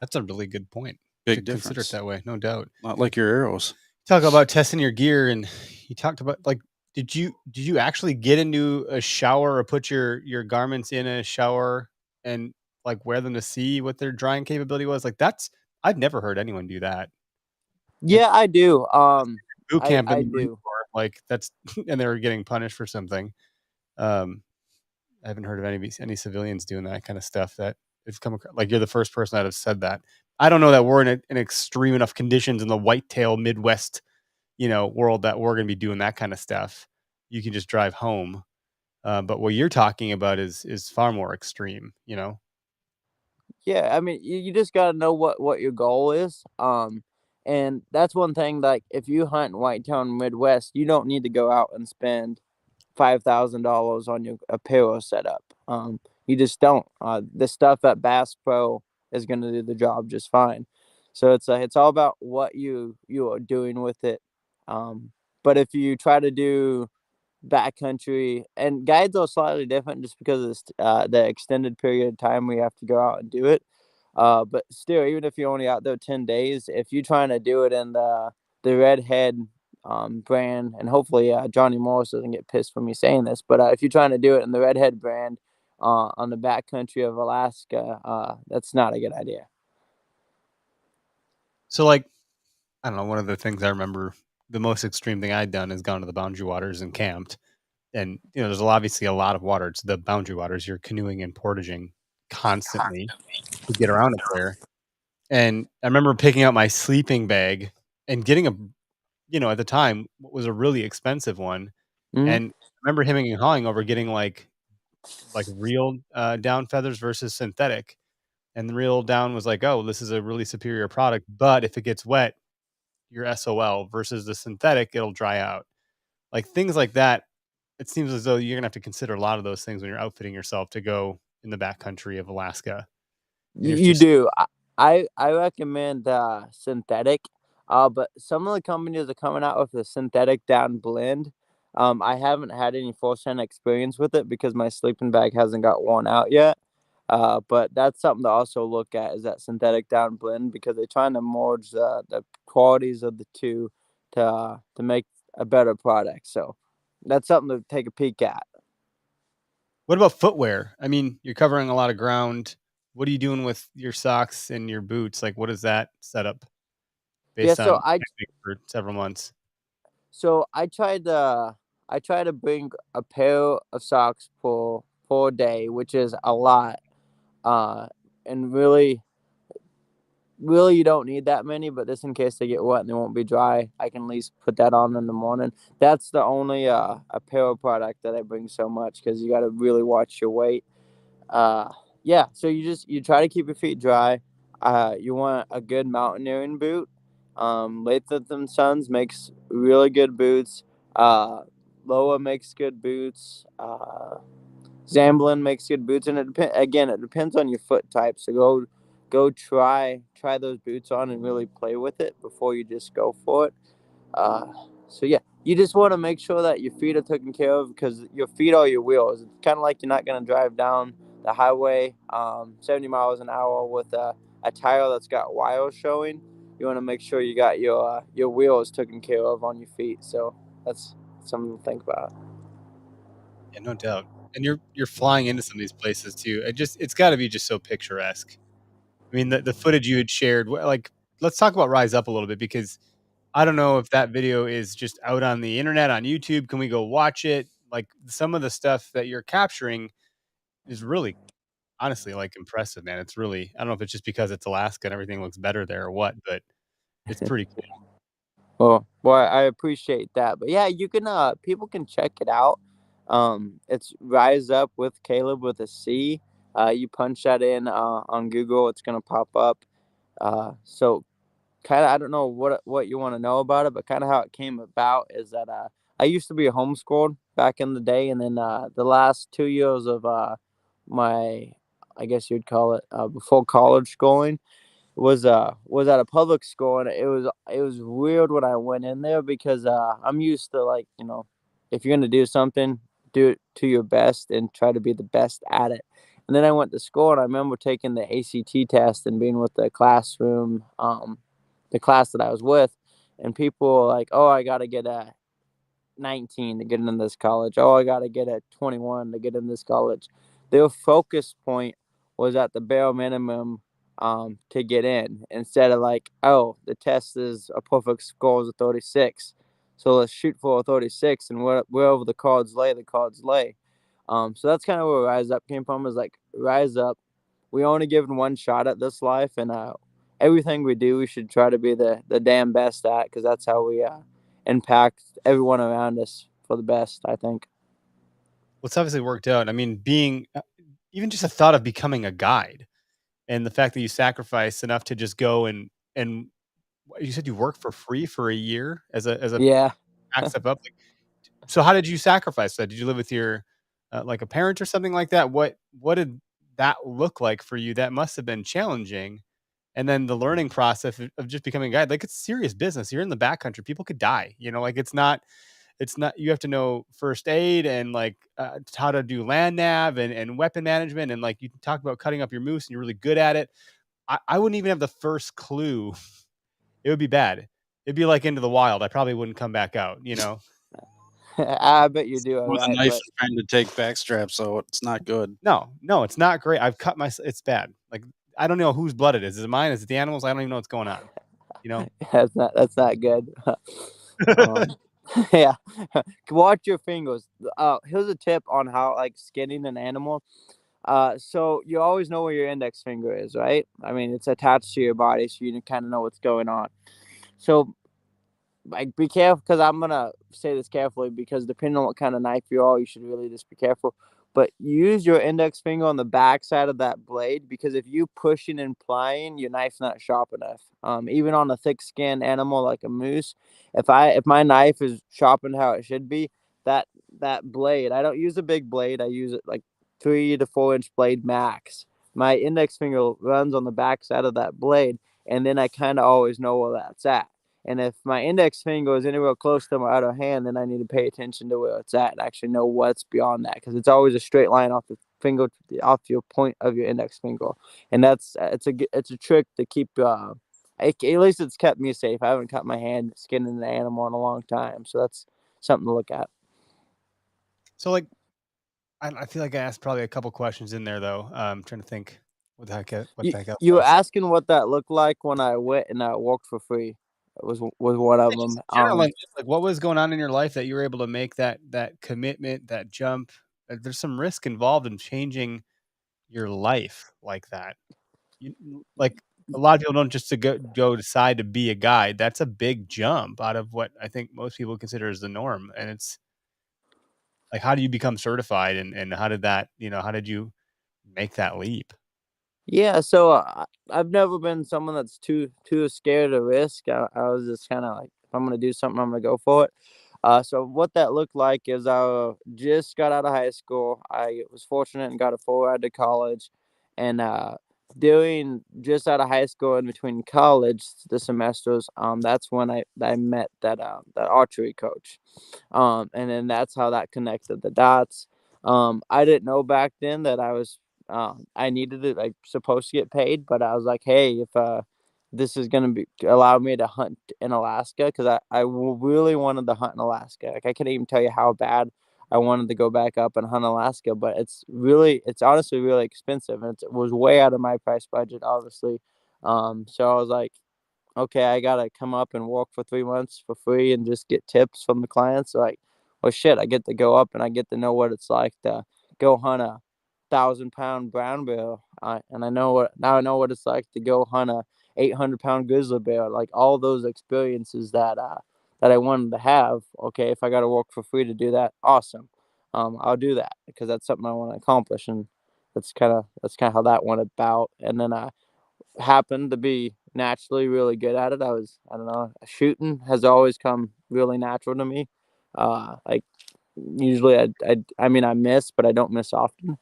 That's a really good point. Big to consider it difference. that way, no doubt. Not like your arrows. Talk about testing your gear, and you talked about, like, did you actually get into a shower or put your garments in a shower and like wear them to see what their drying capability was? Like, I've never heard anyone do that. Yeah, I do. Boot camp in I the Marine do. Corps, like, that's and they were getting punished for something. I haven't heard of any civilians doing that kind of stuff that have come across. Like, you're the first person that have said that. I don't know that we're in extreme enough conditions in the whitetail Midwest, world that we're going to be doing that kind of stuff. you can just drive home. But what you're talking about is far more extreme, Yeah, I mean, you just gotta know what your goal is. And that's one thing. Like, if you hunt in Whitetown Midwest, you don't need to go out and spend $5,000 on your apparel setup. You just don't. The stuff at Bass Pro is gonna do the job just fine. So it's all about what you are doing with it. Um, but if you try to do backcountry, and guides are slightly different just because of this, the extended period of time we have to go out and do it. But still, even if you're only out there 10 days, if you're trying to do it in the Redhead brand, and hopefully Johnny Morris doesn't get pissed for me saying this, but if you're trying to do it in the Redhead brand on the backcountry of Alaska, that's not a good idea. So, like, I don't know. One of the things I remember, the most extreme thing I'd done is gone to the Boundary Waters and camped. And there's obviously a lot of water. It's the Boundary Waters. You're canoeing and portaging constantly to get around up there. And I remember picking out my sleeping bag and getting at the time, what was a really expensive one. Mhm. And I remember hemming and hawing over getting like real down feathers versus synthetic. And the real down was like, oh, this is a really superior product. But if it gets wet, you're SOL versus the synthetic, it'll dry out. Like things like that. It seems as though you're gonna have to consider a lot of those things when you're outfitting yourself to go in the backcountry of Alaska. And You, it's you just do. I recommend synthetic, but some of the companies are coming out with a synthetic down blend. I haven't had any firsthand experience with it because my sleeping bag hasn't got worn out yet. But that's something to also look at, is that synthetic down blend, because they're trying to merge the qualities of the two to make a better product. So that's something to take a peek at. what about footwear? I mean, you're covering a lot of ground. What are you doing with your socks and your boots? Like, what is that setup Yeah, based on camping for several months? so I try to bring a pair of socks per day, which is a lot. Uh, and really you don't need that many, but just in case they get wet and they won't be dry, I can at least put that on in the morning. That's the only apparel product that I bring so much, because you got to really watch your weight. Uh, yeah, so you try to keep your feet dry. You want a good mountaineering boot. Latham Sons makes really good boots. Uh, Loa makes good boots. Zamblin makes good boots, and it depends on your foot type. So go try those boots on and really play with it before you just go for it. Uh, so yeah, you just want to make sure that your feet are taken care of, because your feet are your wheels. It's kind of like you're not going to drive down the highway 70 miles an hour with a tire that's got wires showing. You want to make sure you got your wheels taken care of on your feet. So that's something to think about. Yeah, no doubt. And you're flying into some of these places too. It's got to be just so picturesque. I mean, the footage you had shared, like, let's talk about Rise Up a little bit because I don't know if that video is just out on the internet on YouTube. Can we go watch it? Like some of the stuff that you're capturing is really honestly like impressive, man. It's really, I don't know if it's just because it's Alaska and everything looks better there or what, but it's pretty cool. Well, I appreciate that. But yeah, you can people can check it out. It's Rise Up with Caleb with a C. You punch that in on Google, it's gonna pop up. So kind of, I don't know what you want to know about it, but kind of how it came about is that I used to be homeschooled back in the day, and then the last 2 years of my, I guess you'd call it before college schooling, was at a public school, and it was weird when I went in there, because I'm used to, like, if you're gonna do something, do it to your best and try to be the best at it. And then I went to school, and I remember taking the ACT test and being with the class that I was with, and people were like, "Oh, I gotta get a 19 to get into this college. Oh, I got to get a 21 to get in this college." Their focus point was at the bare minimum to get in, instead of like, oh, the test is a perfect score is a 36. So let's shoot for a 36, and wherever the cards lay, the cards lay. So that's kind of where Rise Up came from, is like, Rise Up. We only given one shot at this life, and everything we do, we should try to be the damn best at, because that's how we impact everyone around us for the best, I think. Well, it's obviously worked out. I mean, being even just a thought of becoming a guide and the fact that you sacrifice enough to just go and you said you worked for free for a year as a Yeah. back step up. Like, so how did you sacrifice that? Did you live with your like a parent or something like that? What did that look like for you? That must have been challenging. And then the learning process of just becoming a guide, like it's serious business. You're in the backcountry. People could die, like it's not, you have to know first aid and like how to do land nav and weapon management. And like you talk about cutting up your moose and you're really good at it. I wouldn't even have the first clue. It would be bad. It'd be like Into the Wild. I probably wouldn't come back out. I bet you do all With a right, knife but and trying to take backstraps, so it's not good. No, it's not great. I've cut it's bad. Like I don't know whose blood it is. Is it mine? Is it the animals? I don't even know what's going on. that's not good. um, yeah, watch your fingers. Here's a tip on how like skinning an animal. So you always know where your index finger is, right? I mean, it's attached to your body, so you kind of know what's going on. So like be careful, because I'm gonna say this carefully, because depending on what kind of knife you are, you should really just be careful. But use your index finger on the back side of that blade, because if you pushing and plying, your knife's not sharp enough. Even on a thick skinned animal like a moose, if my knife is sharpened how it should be, that that blade, I don't use a big blade. I use it like 3 to 4 inch blade max. My index finger runs on the back side of that blade, and then I kind of always know where that's at. And if my index finger is anywhere close to my other hand, then I need to pay attention to where it's at and actually know what's beyond that, because it's always a straight line off the finger, off your point of your index finger. And it's a trick to keep. At least it's kept me safe. I haven't cut my hand skinning an animal in a long time, so that's something to look at. So like, I feel like I asked probably a couple questions in there though. Trying to think what You, the heck else you were was. asking what that looked like when I went and I walked for free. It was one of Just them. in general, like what was going on in your life that you were able to make that commitment, that jump? There's some risk involved in changing your life like that. Like a lot of people don't just to go decide to be a guide. That's a big jump out of what I think most people consider as the norm. And it's like, how do you become certified, and how did that, how did you make that leap? Yeah, so I've never been someone that's too scared of risk. I was just kind of like, if I'm gonna do something, I'm gonna go for it. So what that looked like is I just got out of high school. I was fortunate and got a full ride to college, and doing just out of high school in between college the semesters, that's when I met that archery coach, and then that's how that connected the dots. I didn't know back then that I needed it, like supposed to get paid, but I was like, hey, if this is gonna be allow me to hunt in Alaska, because really wanted to hunt in Alaska. Like I can't even tell you how bad I wanted to go back up and hunt Alaska, but it's honestly really expensive, and it was way out of my price budget, obviously. So I was like, okay, I gotta come up and walk for 3 months for free and just get tips from the clients. Like, well, shit, I get to go up and I get to know what it's like to go hunt a 1,000 pound brown bear, and I know what it's like to go hunt a 800 pound grizzly bear. Like all those experiences that I wanted to have. Okay, if I got to work for free to do that, awesome. I'll do that because that's something I want to accomplish, and that's kind of how that went about. And then I happened to be naturally really good at it. I don't know, shooting has always come really natural to me. Like usually I mean I miss, but I don't miss often.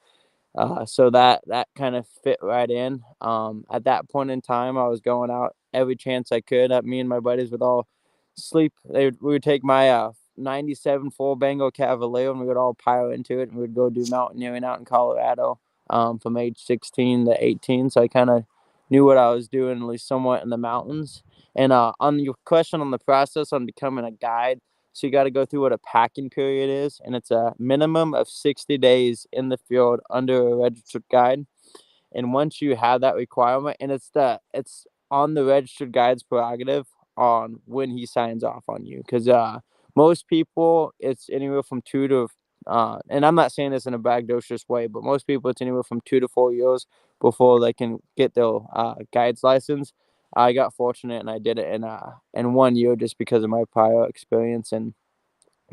So that kind of fit right in. At that point in time, I was going out every chance I could. Me and my buddies would all sleep. We would take my 97 full Bengal Cavalier, and we would all pile into it, and we'd go do mountaineering out in Colorado, from age 16 to 18. So I kind of knew what I was doing, at least somewhat, in the mountains. And on your question on the process on becoming a guide, so you got to go through what a packing period is, and it's a minimum of 60 days in the field under a registered guide. And once you have that requirement, and it's on the registered guide's prerogative on when he signs off on you, because most people it's anywhere from and I'm not saying this in a braggadocious way, but most people it's anywhere from 2 to 4 years before they can get their guide's license. I got fortunate and I did it in 1 year just because of my prior experience, and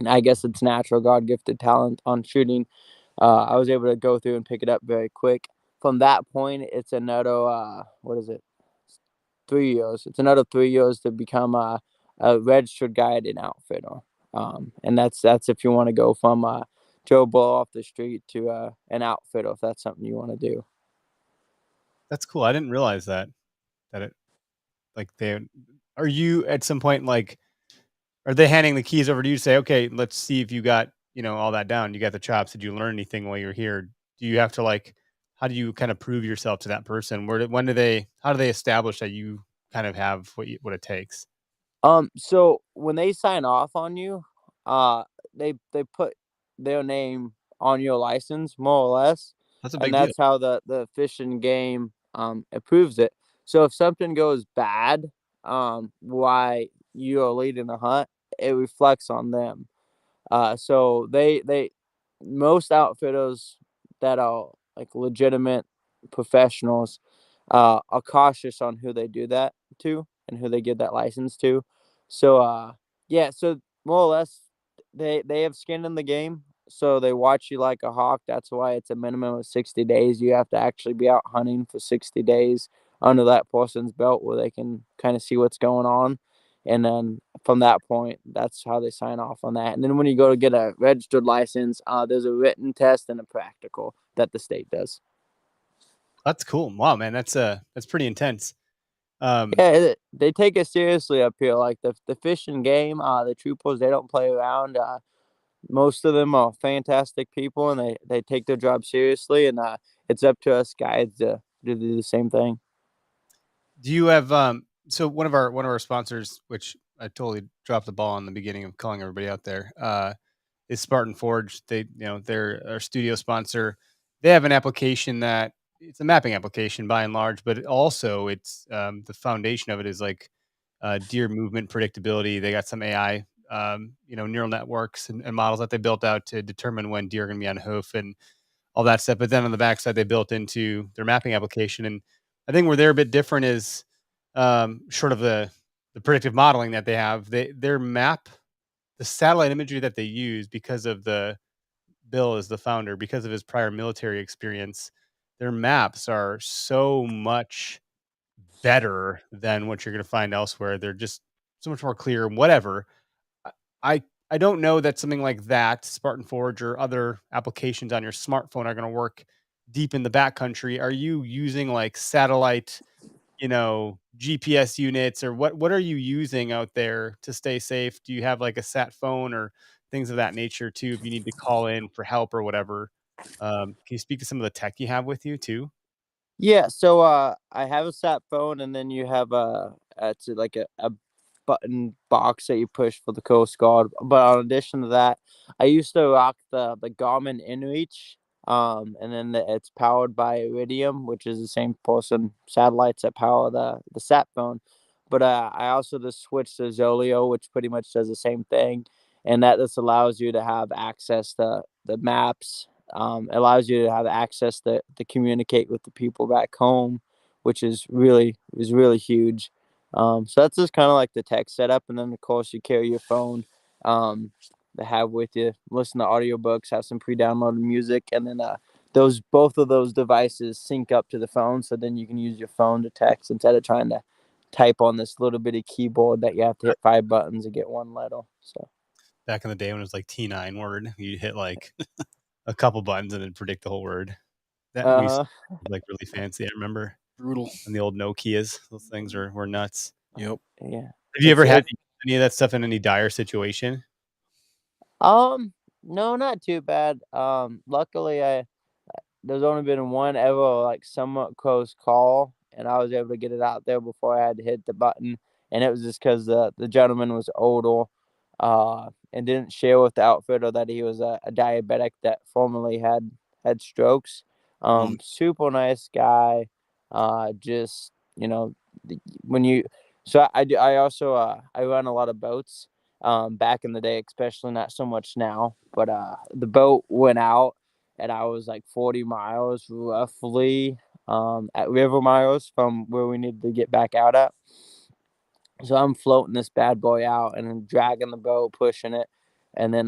I guess it's natural, God gifted talent on shooting. I was able to go through and pick it up very quick. From that point, it's another what is it? 3 years. It's another 3 years to become a registered guide and outfitter. And that's if you want to go from Joe Blow off the street to an outfitter, if that's something you want to do. That's cool. I didn't realize that it like are you at some point like are they handing the keys over to you to say, okay, let's see if you got, all that down. You got the chops. Did you learn anything while you're here? Do you have to how do you kind of prove yourself to that person? How do they establish that you kind of have what it takes? So when they sign off on you, uh, they put their name on your license, more or less, That's a and big deal. that's how the fishing game approves it. So if something goes bad, why you are leading the hunt, it reflects on them. So they most outfitters that are like legitimate professionals are cautious on who they do that to and who they give that license to. So yeah, so more or less they have skin in the game. So they watch you like a hawk. That's why it's a minimum of 60 days. You have to actually be out hunting for 60 days under that person's belt where they can kind of see what's going on. And then from that point, that's how they sign off on that. And then when you go to get a registered license, there's a written test and a practical that the state does. That's cool. Wow, man, that's pretty intense. Yeah, they take it seriously up here. Like the fishing game, the troopers, they don't play around. Most of them are fantastic people, and they take their job seriously. And it's up to us guides to do the same thing. Do you have so one of our sponsors, which I totally dropped the ball in the beginning of calling everybody out there, is Spartan Forge. They're our studio sponsor. They have an application that it's a mapping application by and large, but also it's the foundation of it is like deer movement predictability. They got some AI, neural networks and models that they built out to determine when deer are going to be on hoof and all that stuff. But then on the backside, they built into their mapping application. And I think where they're a bit different is short of the predictive modeling that they have. Their map, the satellite imagery that they use because of Bill is the founder, because of his prior military experience, their maps are so much better than what you're going to find elsewhere. They're just so much more clear. Whatever. I I don't know that something like that, Spartan Forge or other applications on your smartphone are going to work deep in the backcountry. Are you using like satellite, GPS units or what are you using out there to stay safe? Do you have like a sat phone or things of that nature too if you need to call in for help or whatever? Can you speak to some of the tech you have with you too? Yeah, so I have a sat phone, and then you have it's like a button box that you push for the Coast Guard. But in addition to that, I used to rock the Garmin InReach, and then it's powered by Iridium, which is the same person satellites that power the sat phone. But I also just switched to Zoleo, which pretty much does the same thing, and that just allows you to have access to the maps, allows you to have access to communicate with the people back home, which is really huge. So that's just kind of like the tech setup, and then of course you carry your phone to have with you, listen to audiobooks, have some pre-downloaded music, and then those both of those devices sync up to the phone, so then you can use your phone to text instead of trying to type on this little bitty keyboard that you have to hit 5 buttons to get one letter. So Back in the day when it was like T9 word, you hit like a couple buttons and it'd predict the whole word. That we used uh to like really fancy. I remember Brutal. when the old Nokias, those things were nuts. Yep. yeah, Have you ever had it's to use any of that stuff in any dire situation? no, not too bad. Luckily, there's only been one ever like somewhat close call, and I was able to get it out there before I had to hit the button, and it was just because the gentleman was older, and didn't share with the outfitter that he was a diabetic that formerly had strokes. Mm. Super nice guy. Just when you, so I also I run a lot of boats. Back in the day, especially not so much now, but the boat went out and I was like 40 miles roughly at river miles from where we needed to get back out at. So I'm floating this bad boy out and I'm dragging the boat, pushing it. And then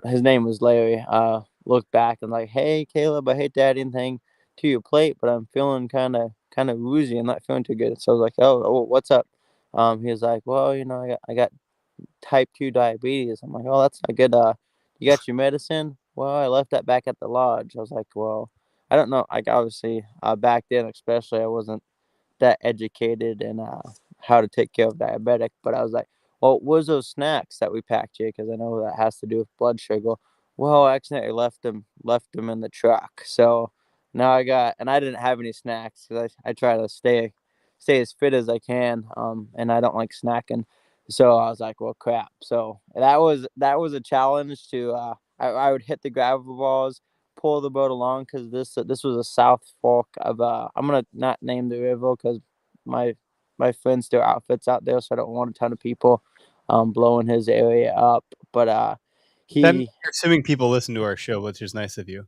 his name was Larry. Looked back and like, hey Caleb, I hate to add anything to your plate, but I'm feeling kind of woozy. I'm not feeling too good. So I was like, oh, what's up? He was like, well, I got type 2 diabetes. I'm like, oh, that's not good. You got your medicine? Well, I left that back at the lodge. I was like, well, I don't know. Like, obviously, back then, especially, I wasn't that educated in how to take care of diabetic. But I was like, well, what was those snacks that we packed you? Because I know that has to do with blood sugar. Well, I accidentally left them in the truck. So now and I didn't have any snacks because I try to stay as fit as I can. And I don't like snacking. So I was like, well, crap. So that was a challenge to I would hit the gravel balls, pull the boat along because this was a south fork of I'm gonna not name the river because my my friends do outfits out there, so I don't want a ton of people blowing his area up. But Then he you're assuming people listen to our show, which is nice of you.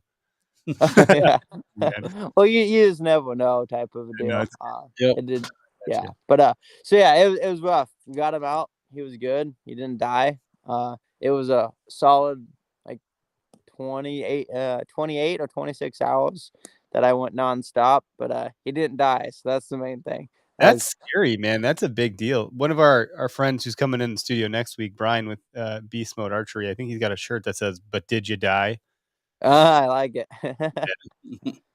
yeah. Yeah, Well, you just never know type of a no, deal. it's Yep. It did, that's yeah. good. But so yeah, it was rough. We got him out. He was good. He didn't die. It was a solid like 28 or 26 hours that I went nonstop, but he didn't die, so that's the main thing. That's As scary, man. That's a big deal. One of our friends who's coming in the studio next week, Brian with Beast Mode Archery. I think he's got a shirt that says "But did you die?" I like it.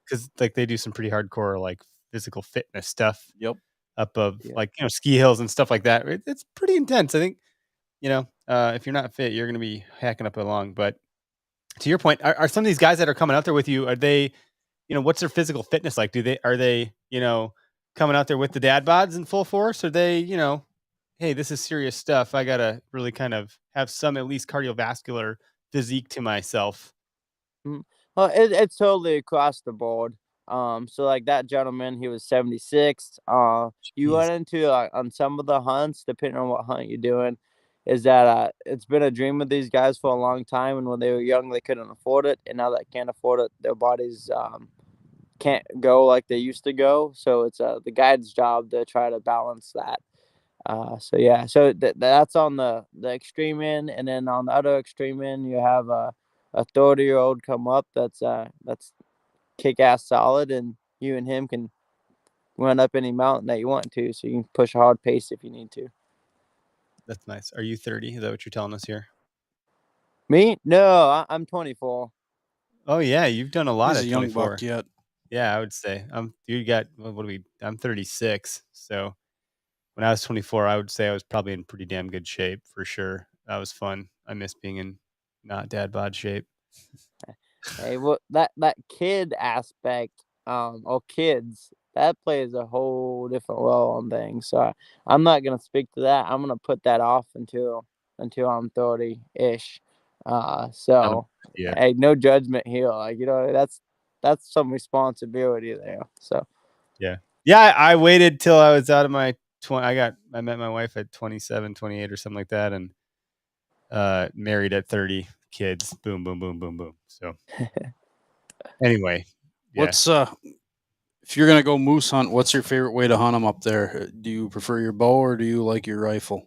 Because like they do some pretty hardcore like physical fitness stuff Yep. up of Yeah. like ski hills and stuff like that. It's pretty intense. I think if you're not fit, you're going to be hacking up along. But to your point, are some of these guys that are coming out there with you? Are they, what's their physical fitness like? Are they coming out there with the dad bods in full force? Are they hey, this is serious stuff. I gotta really kind of have some at least cardiovascular physique to myself. Mhm. Well, it's totally across the board. So like that gentleman, he was 76. You Jeez. run into on some of the hunts, depending on what hunt you're doing, is that it's been a dream of these guys for a long time, and when they were young, they couldn't afford it, and now that can't afford it, their bodies can't go like they used to go. So it's the guide's job to try to balance that. So yeah, so that's on the extreme end, and then on the other extreme end, you have a 30-year-old come up that's kick ass solid, and you and him can run up any mountain that you want to, so you can push a hard pace if you need to. That's nice. Are you 30? Is that what you're telling us here? Me? No, I'm 24. Oh yeah, you've done a lot He's a at young buck 24. yet. Yeah, I would say. You got what do we? I'm 36. So when I was 24, I would say I was probably in pretty damn good shape for sure. That was fun. I miss being in not dad bod shape. Hey, well, that kid aspect, or kids, that plays a whole different role on things. So I'm not gonna speak to that. I'm gonna put that off until I'm 30-ish. Not a So bad idea. hey, no judgment here. Like that's some responsibility there. So Yeah. Yeah, I waited till I was out of my 20. I met my wife at 27, 28 or something like that, and married at 30, kids, boom, boom, boom, boom, boom. So anyway, yeah. What's if you're gonna go moose hunt, what's your favorite way to hunt them up there? Do you prefer your bow or do you like your rifle?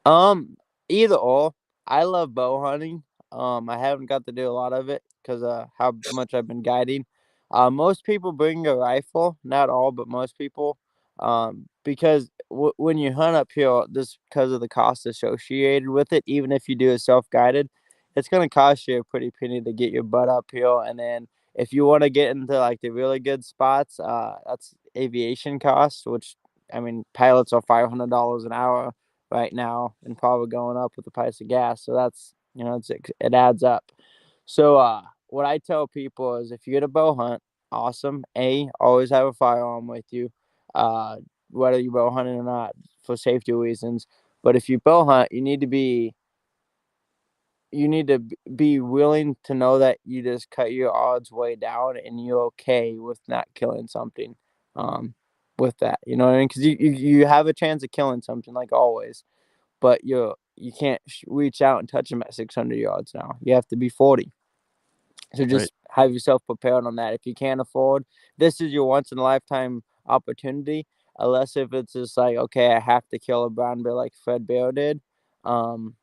Um, either or. I love bow hunting. I haven't got to do a lot of it because how much I've been guiding. Most people bring a rifle, not all, but most people. Because when you hunt up here, just because of the cost associated with it, even if you do a self-guided, it's gonna cost you a pretty penny to get your butt up here. And then if you want to get into like the really good spots, that's aviation costs, which I mean, pilots are $500 an hour right now and probably going up with the price of gas. So that's, it adds up. So what I tell people is if you get a bow hunt, awesome. Always have a firearm with you, uh, whether you bow hunting or not, for safety reasons. But if you bow hunt, you need to be willing to know that you just cut your odds way down and you're okay with not killing something. Um, with that, you know what I mean? Because you have a chance of killing something like always, but you can't reach out and touch them at 600 yards now. You have to be 40. So Right. just have yourself prepared on that. If you can't afford, this is your once in a lifetime opportunity. Unless if it's just like, okay, I have to kill a brown bear like Fred Bear did. Um,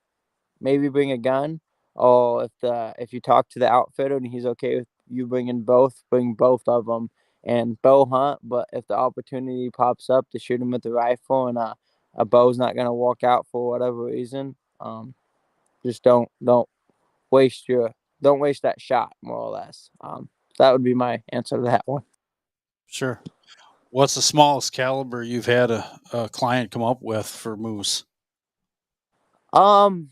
maybe bring a gun, or if you talk to the outfitter and he's okay with you bringing both, bring both of them and bow hunt. But if the opportunity pops up to shoot him with the rifle and a bow's not gonna work out for whatever reason, just don't waste don't waste that shot, more or less. That would be my answer to that one. Sure. What's the smallest caliber you've had a client come up with for moose? Um,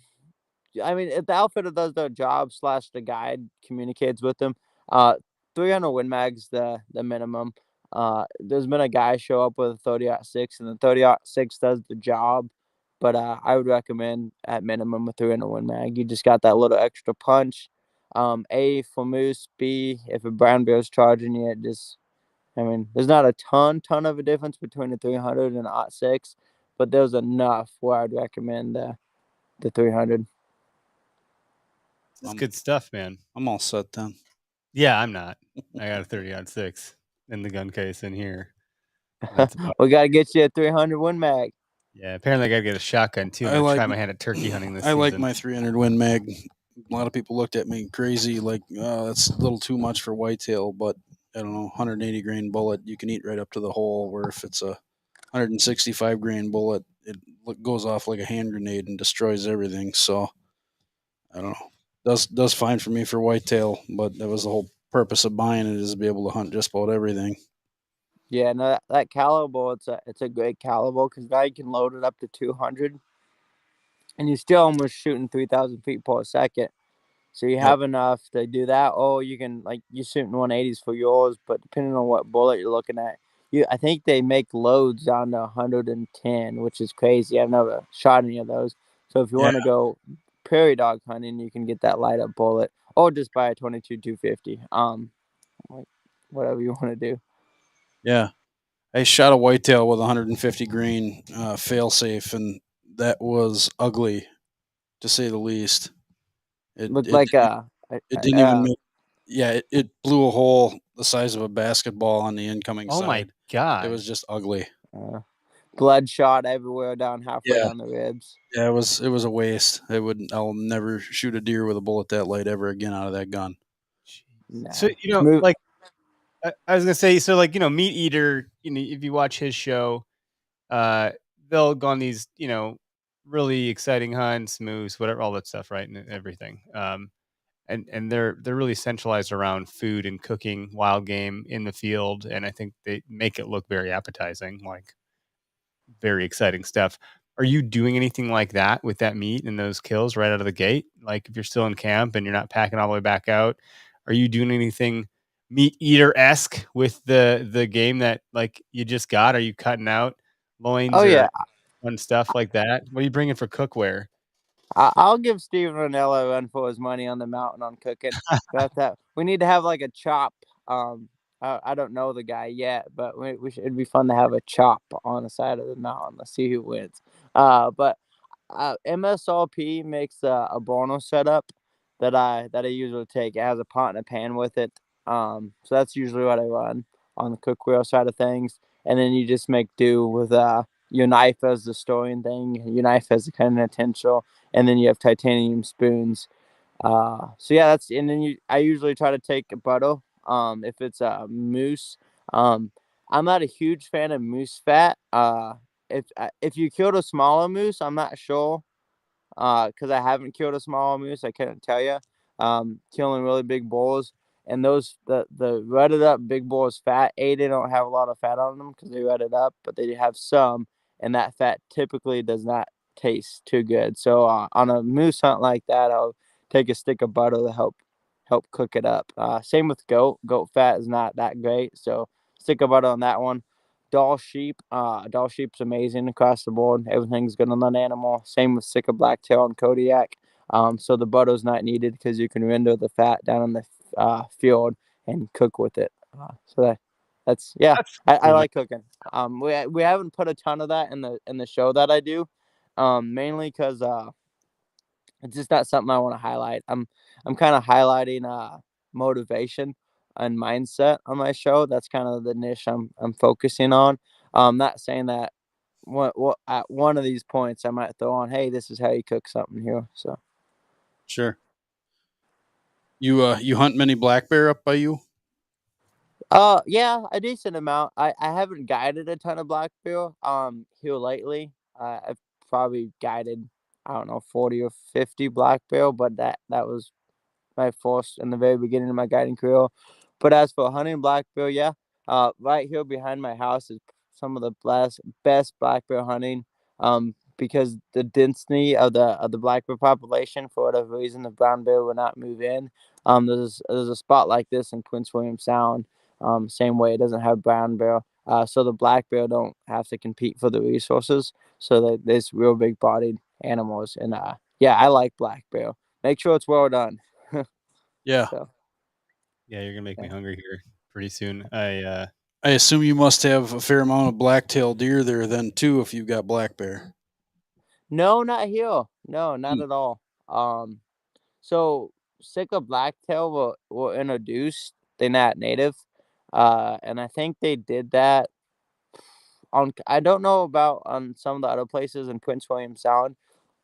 I mean, if the outfitter does their job slash the guide communicates with them, uh, 300 Win Mag's the minimum. There's been a guy show up with a 30-06, and the 30-06 does the job, but I would recommend at minimum a 300 Win Mag. You just got that little extra punch. A for moose. B, if a brown bear's charging you, I mean, there's not a ton of a difference between a 300 and a 06, but there's enough where I'd recommend the 300. That's good stuff, man. I'm all set then. Yeah, I'm not. I got a 30-06 in the gun case in here. We got to get you a 300 Win Mag. Yeah, apparently I got to get a shotgun too. I'm gonna try my hand at turkey hunting this season. I like my 300 Win Mag. A lot of people looked at me crazy, like, oh, that's a little too much for whitetail, but I don't know, 180 grain bullet, you can eat right up to the hole, where if it's a 165 grain bullet, it goes off like a hand grenade and destroys everything. So I don't know. Does fine for me for whitetail, but that was the whole purpose of buying it, is to be able to hunt just about everything. Yeah, no, that caliber, it's a great caliber because now you can load it up to 200, and you're still almost shooting 3,000 feet per second. So you have enough to do that. Oh, you can, like, you're shooting 180s for yours, but depending on what bullet you're looking at, I think they make loads down to 110, which is crazy. I've never shot any of those. So if you want to go prairie dog hunting, you can get that light up bullet, or just buy a 22 250. Like, whatever you want to do. Yeah. I shot a whitetail with 150 grain fail safe, and that was ugly, to say the least. Looked like it didn't even make. Yeah, it blew a hole the size of a basketball on the incoming side. Oh my god! It was just ugly. Bloodshot everywhere down halfway down the ribs. Yeah, it was a waste. I'll never shoot a deer with a bullet that light ever again out of that gun. Nah. So like I was gonna say, so like Meat Eater, if you watch his show, they'll go on these really exciting hunts, moose, whatever, all that stuff, right, and everything. And they're really centralized around food and cooking wild game in the field, and I think they make it look very appetizing, like very exciting stuff. Are you doing anything like that with that meat and those kills right out of the gate? Like if you're still in camp and you're not packing all the way back out, are you doing anything Meat Eater-esque with the game that like you just got? Are you cutting out loins fun stuff like that? What are you bringing for cookware? I'll give Steven Ranella a run for his money on the mountain on cooking. We need to have like a chop. I don't know the guy yet, but it'd be fun to have a chop on the side of the mountain. Let's see who wins. But MSRP makes a Borno setup that I usually take. It has a pot and a pan with it. So that's usually what I run on the cookware side of things. And then you just make do with your knife as the storing thing, your knife as the kind of utensil, and then you have titanium spoons. So yeah, and then I usually try to take a butter. If it's a moose, I'm not a huge fan of moose fat. If you killed a smaller moose, I'm not sure, because I haven't killed a smaller moose. I couldn't tell you. Killing really big bulls, and the rutted up big bulls fat. They don't have a lot of fat on them because they rutted up, but they have some, and that fat typically does not taste too good. So on a moose hunt like that, I'll take a stick of butter to help cook it up. Same with goat. Goat fat is not that great, so stick of butter on that one. Doll sheep's amazing across the board. Everything's good on that animal. Same with Sika Blacktail and Kodiak. So the butter's not needed because you can render the fat down in the field and cook with it. That's I like cooking. We haven't put a ton of that in the show that I do, mainly because it's just not something I want to highlight. I'm kind of highlighting motivation and mindset on my show. That's kind of the niche I'm focusing on. I'm not saying that at one of these points I might throw on, hey, this is how you cook something here. So Sure. You hunt many black bear up by you? Yeah, a decent amount. I haven't guided a ton of black bear here lately. I've probably guided, I don't know, 40 or 50 black bear, but that was my first in the very beginning of my guiding career. But as for hunting black bear, yeah, right here behind my house is some of the best black bear hunting. Because the density of the black bear population, for whatever reason, the brown bear will not move in. There's a spot like this in Prince William Sound. Same way it doesn't have brown bear. So the black bear don't have to compete for the resources. So that there's real big bodied animals, and yeah, I like black bear. Make sure it's well done. Yeah. So Yeah, you're gonna make me yeah. hungry here pretty soon. I assume you must have a fair amount of black-tailed deer there then too if you've got black bear. No, not here. No, not Hmm. at all. So Sika blacktail were introduced. They're not native, and I think they did that on. I don't know about on some of the other places in Prince William Sound,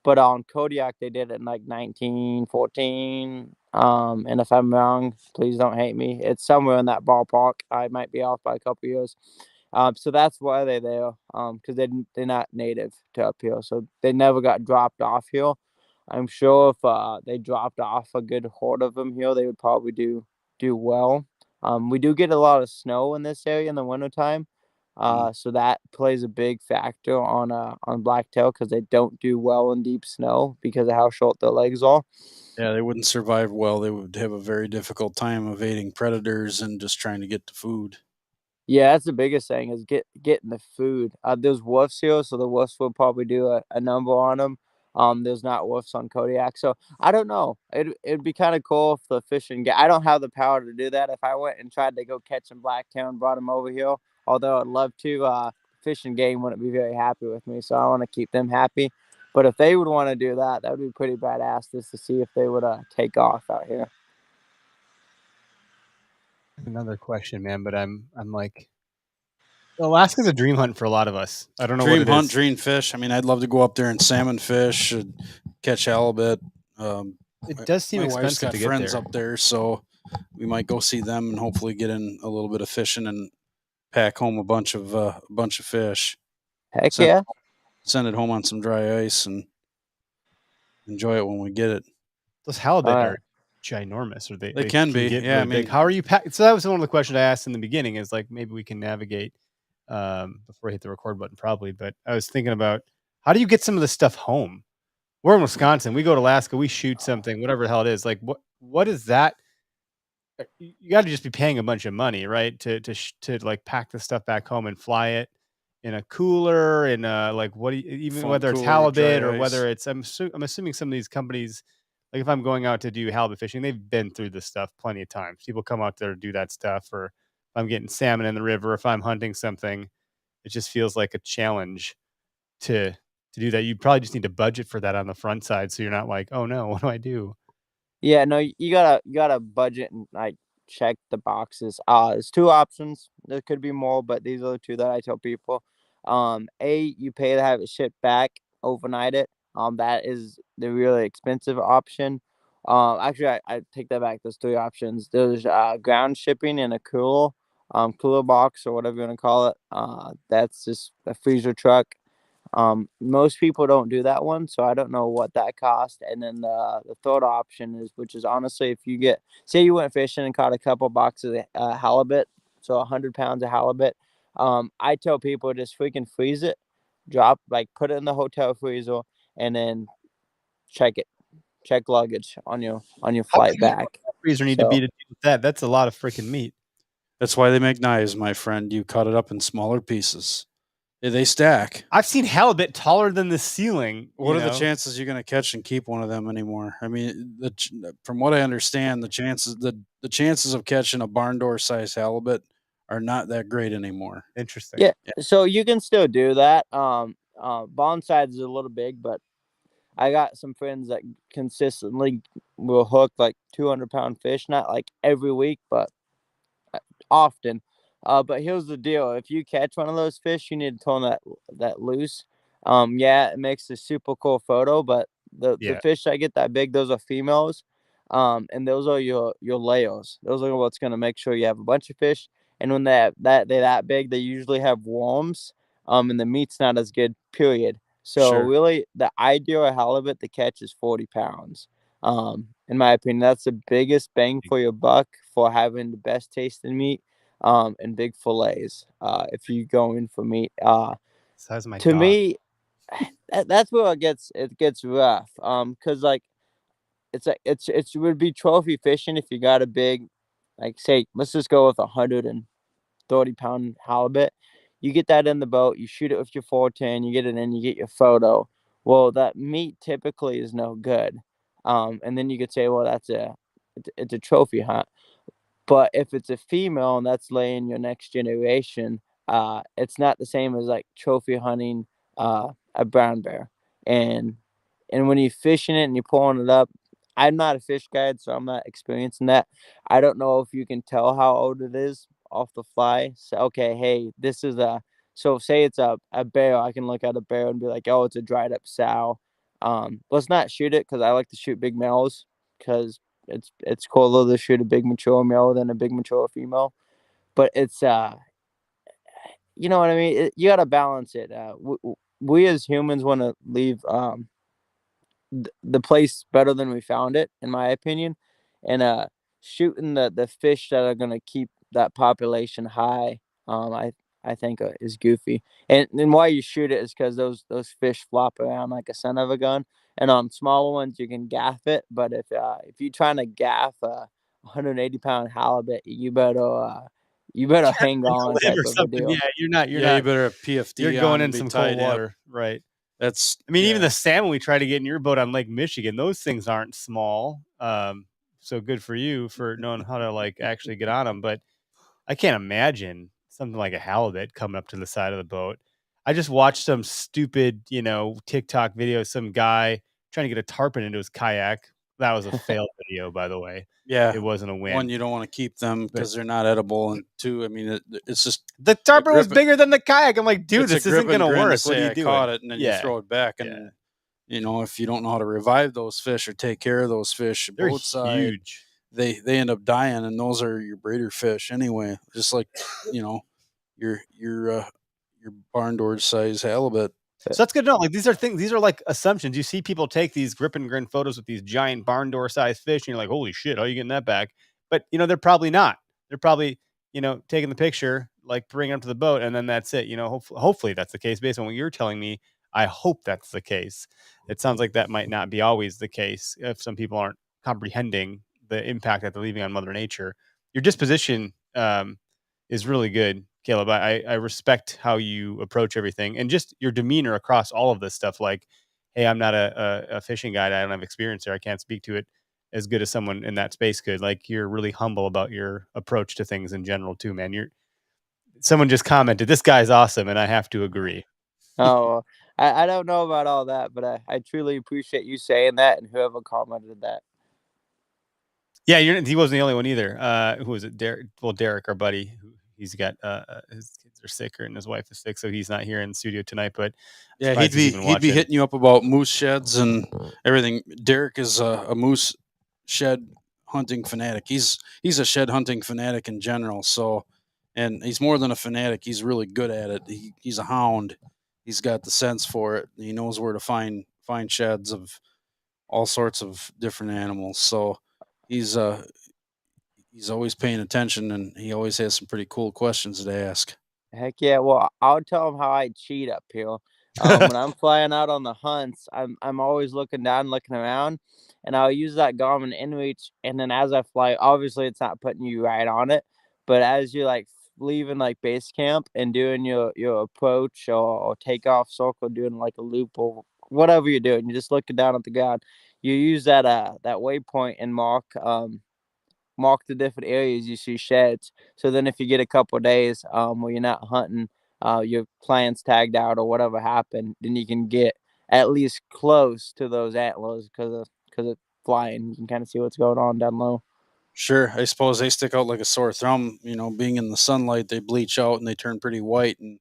but on Kodiak they did it in like 1914. And if I'm wrong, please don't hate me. It's somewhere in that ballpark. I might be off by a couple years. So that's why they're there. Because they're not native to up here, so they never got dropped off here. I'm sure if they dropped off a good horde of them here, they would probably do well. We do get a lot of snow in this area in the wintertime. Mm. So that plays a big factor on blacktail because they don't do well in deep snow because of how short their legs are. Yeah, they wouldn't survive well. They would have a very difficult time evading predators and just trying to get to food. Yeah, that's the biggest thing is getting the food. There's wolves here, so the wolves will probably do a number on them. There's not wolves on Kodiak, so I don't know. It'd be kind of cool if the fishing. I don't have the power to do that. If I went and tried to go catch some blacktail and brought them over here, although I'd love to, Fish and Game wouldn't be very happy with me. So I want to keep them happy. But if they would want to do that, that would be pretty badass just to see if they would take off out here. another question, man, but I'm like, Alaska's a dream hunt for a lot of us. I don't know Dream what it hunt, is. dream fish. I mean, I'd love to go up there and salmon fish, and catch halibut. It does seem My wife's expensive got to get friends there. up there, so we might go see them and hopefully get in a little bit of fishing and pack home a bunch of fish. Heck Send yeah. send it home on some dry ice and enjoy it when we get it. Those halibut Uh, are ginormous, or They can be, get yeah. really I big. mean, How are you pack? So that was one of the questions I asked in the beginning. Is like maybe we can navigate before I hit the record button, probably. But I was thinking about how do you get some of this stuff home? We're in Wisconsin. We go to Alaska. We shoot something, whatever the hell it is. Like what is that? You got to just be paying a bunch of money, right? To like pack the stuff back home and fly it in a cooler and like what do you, even foam whether it's cooler with halibut or dry ice. whether it's I'm assuming some of these companies, like if I'm going out to do halibut fishing, they've been through this stuff plenty of times. People come out there to do that stuff, or if I'm getting salmon in the river, if I'm hunting something, it just feels like a challenge to do that. You probably just need to budget for that on the front side, so you're not like, oh no, what do I do? Yeah, no, you gotta budget and like check the boxes. There's two options. There could be more, but these are the two that I tell people. You pay to have it shipped back, overnight it. That is the really expensive option. Actually, I take that back. There's three options. There's ground shipping in a cooler box or whatever you want to call it. That's just a freezer truck. Most people don't do that one, so I don't know what that cost. And then the third option is, which is honestly, if you say you went fishing and caught a couple boxes of halibut, so 100 pounds of halibut, I tell people just freaking freeze it, put it in the hotel freezer, and then check it, check luggage on your How flight big does back. a freezer need to be So to do that? That's a lot of freaking meat. That's why they make knives, my friend. You cut it up in smaller pieces. They stack. I've seen halibut taller than the ceiling. What are the chances you're going to catch and keep one of them anymore? I mean, from what I understand, the chances of catching a barn door size halibut are not that great anymore. Interesting. yeah, so you can still do that. Bond size is a little big, but I got some friends that consistently will hook like 200-pound fish, not like every week, but often. But here's the deal: if you catch one of those fish, you need to turn that loose. Yeah, it makes a super cool photo, but the fish that get that big, those are females. And those are your layers. Those are what's going to make sure you have a bunch of fish. And when they're that big, they usually have worms. And the meat's not as good, period. So Sure. really, the ideal halibut to catch is 40 pounds. In my opinion, that's the biggest bang for your buck for having the best tasting meat. And big fillets. If you go in for meat, Size of my to dog. me, that's where it gets rough. Cause like it would be trophy fishing if you got a big, like say, let's just go with 130-pound halibut. You get that in the boat, you shoot it with your 410, you get it in, you get your photo. Well, that meat typically is no good. And then you could say, well, it's a trophy hunt. But if it's a female and that's laying your next generation, it's not the same as like trophy hunting a brown bear. And when you're fishing it and you're pulling it up, I'm not a fish guide, so I'm not experiencing that. I don't know if you can tell how old it is off the fly. So okay, hey, this is a so say it's a bear. I can look at a bear and be like, oh, it's a dried up sow. Let's not shoot it because I like to shoot big males because it's cooler to shoot a big mature male than a big mature female. But it's you know what I mean. You got to balance it. We as humans want to leave the place better than we found it, in my opinion, and shooting the fish that are gonna keep that population high. I think is goofy, and why you shoot it is because those fish flop around like a son of a gun, and on smaller ones you can gaff it, but if you're trying to gaff a 180-pound halibut, you better hang on Live type or of a something. deal. Yeah, you're not. You better have PFD. You're going on, in be some tied cold up. water, right? That's. I mean, even the salmon we try to get in your boat on Lake Michigan, those things aren't small. So good for you for knowing how to like actually get on them. But I can't imagine something like a halibut coming up to the side of the boat. I just watched some stupid, TikTok video, some guy trying to get a tarpon into his kayak. That was a failed video, by the way. Yeah, It wasn't a win. one, you don't want to keep them because they're not edible, and two, I mean, it's just the tarpon was bigger than the kayak. I'm like, dude, this isn't going to work. To say, what are you I doing? caught it, and then you throw it back, and if you don't know how to revive those fish or take care of those fish, they're both sides, huge. They end up dying, and those are your breeder fish anyway. Just like your barn door size halibut. So that's good to know. Like these are like assumptions. You see people take these grip and grin photos with these giant barn door sized fish, and you're like, holy shit, how are you getting that back? But they're probably not. They're probably, taking the picture, like bringing them to the boat, and then that's it. Hopefully that's the case based on what you're telling me. I hope that's the case. It sounds like that might not be always the case if some people aren't comprehending the impact that they're leaving on Mother Nature. Your disposition is really good, Caleb. I respect how you approach everything and just your demeanor across all of this stuff. Like, hey, I'm not a fishing guide. I don't have experience there. I can't speak to it as good as someone in that space could. Like, you're really humble about your approach to things in general too, man. Someone just commented, this guy's awesome, and I have to agree. Oh, I don't know about all that, but I truly appreciate you saying that and whoever commented that. Yeah, he wasn't the only one either. Who was it? Derek. Well, Derek, our buddy, he's got his kids are sick and his wife is sick, so he's not here in the studio tonight. But yeah, he'd be hitting you up about moose sheds and everything. Derek is a moose shed hunting fanatic. He's a shed hunting fanatic in general. So, and he's more than a fanatic. He's really good at it. He's a hound. He's got the sense for it. He knows where to find sheds of all sorts of different animals. So he's always paying attention, and he always has some pretty cool questions to ask. Heck yeah! Well, I'll tell him how I cheat up here. When I'm flying out on the hunts, I'm always looking down, looking around, and I'll use that Garmin InReach. And then as I fly, obviously it's not putting you right on it, but as you're like leaving like base camp and doing your approach or takeoff circle, doing like a loop or whatever you're doing, you're just looking down at the ground. You use that waypoint and mark the different areas you see sheds. So then if you get a couple of days where you're not hunting, your plans tagged out or whatever happened, then you can get at least close to those antlers because of flying. You can kind of see what's going on down low. Sure. I suppose they stick out like a sore thumb. Being in the sunlight, they bleach out and they turn pretty white, and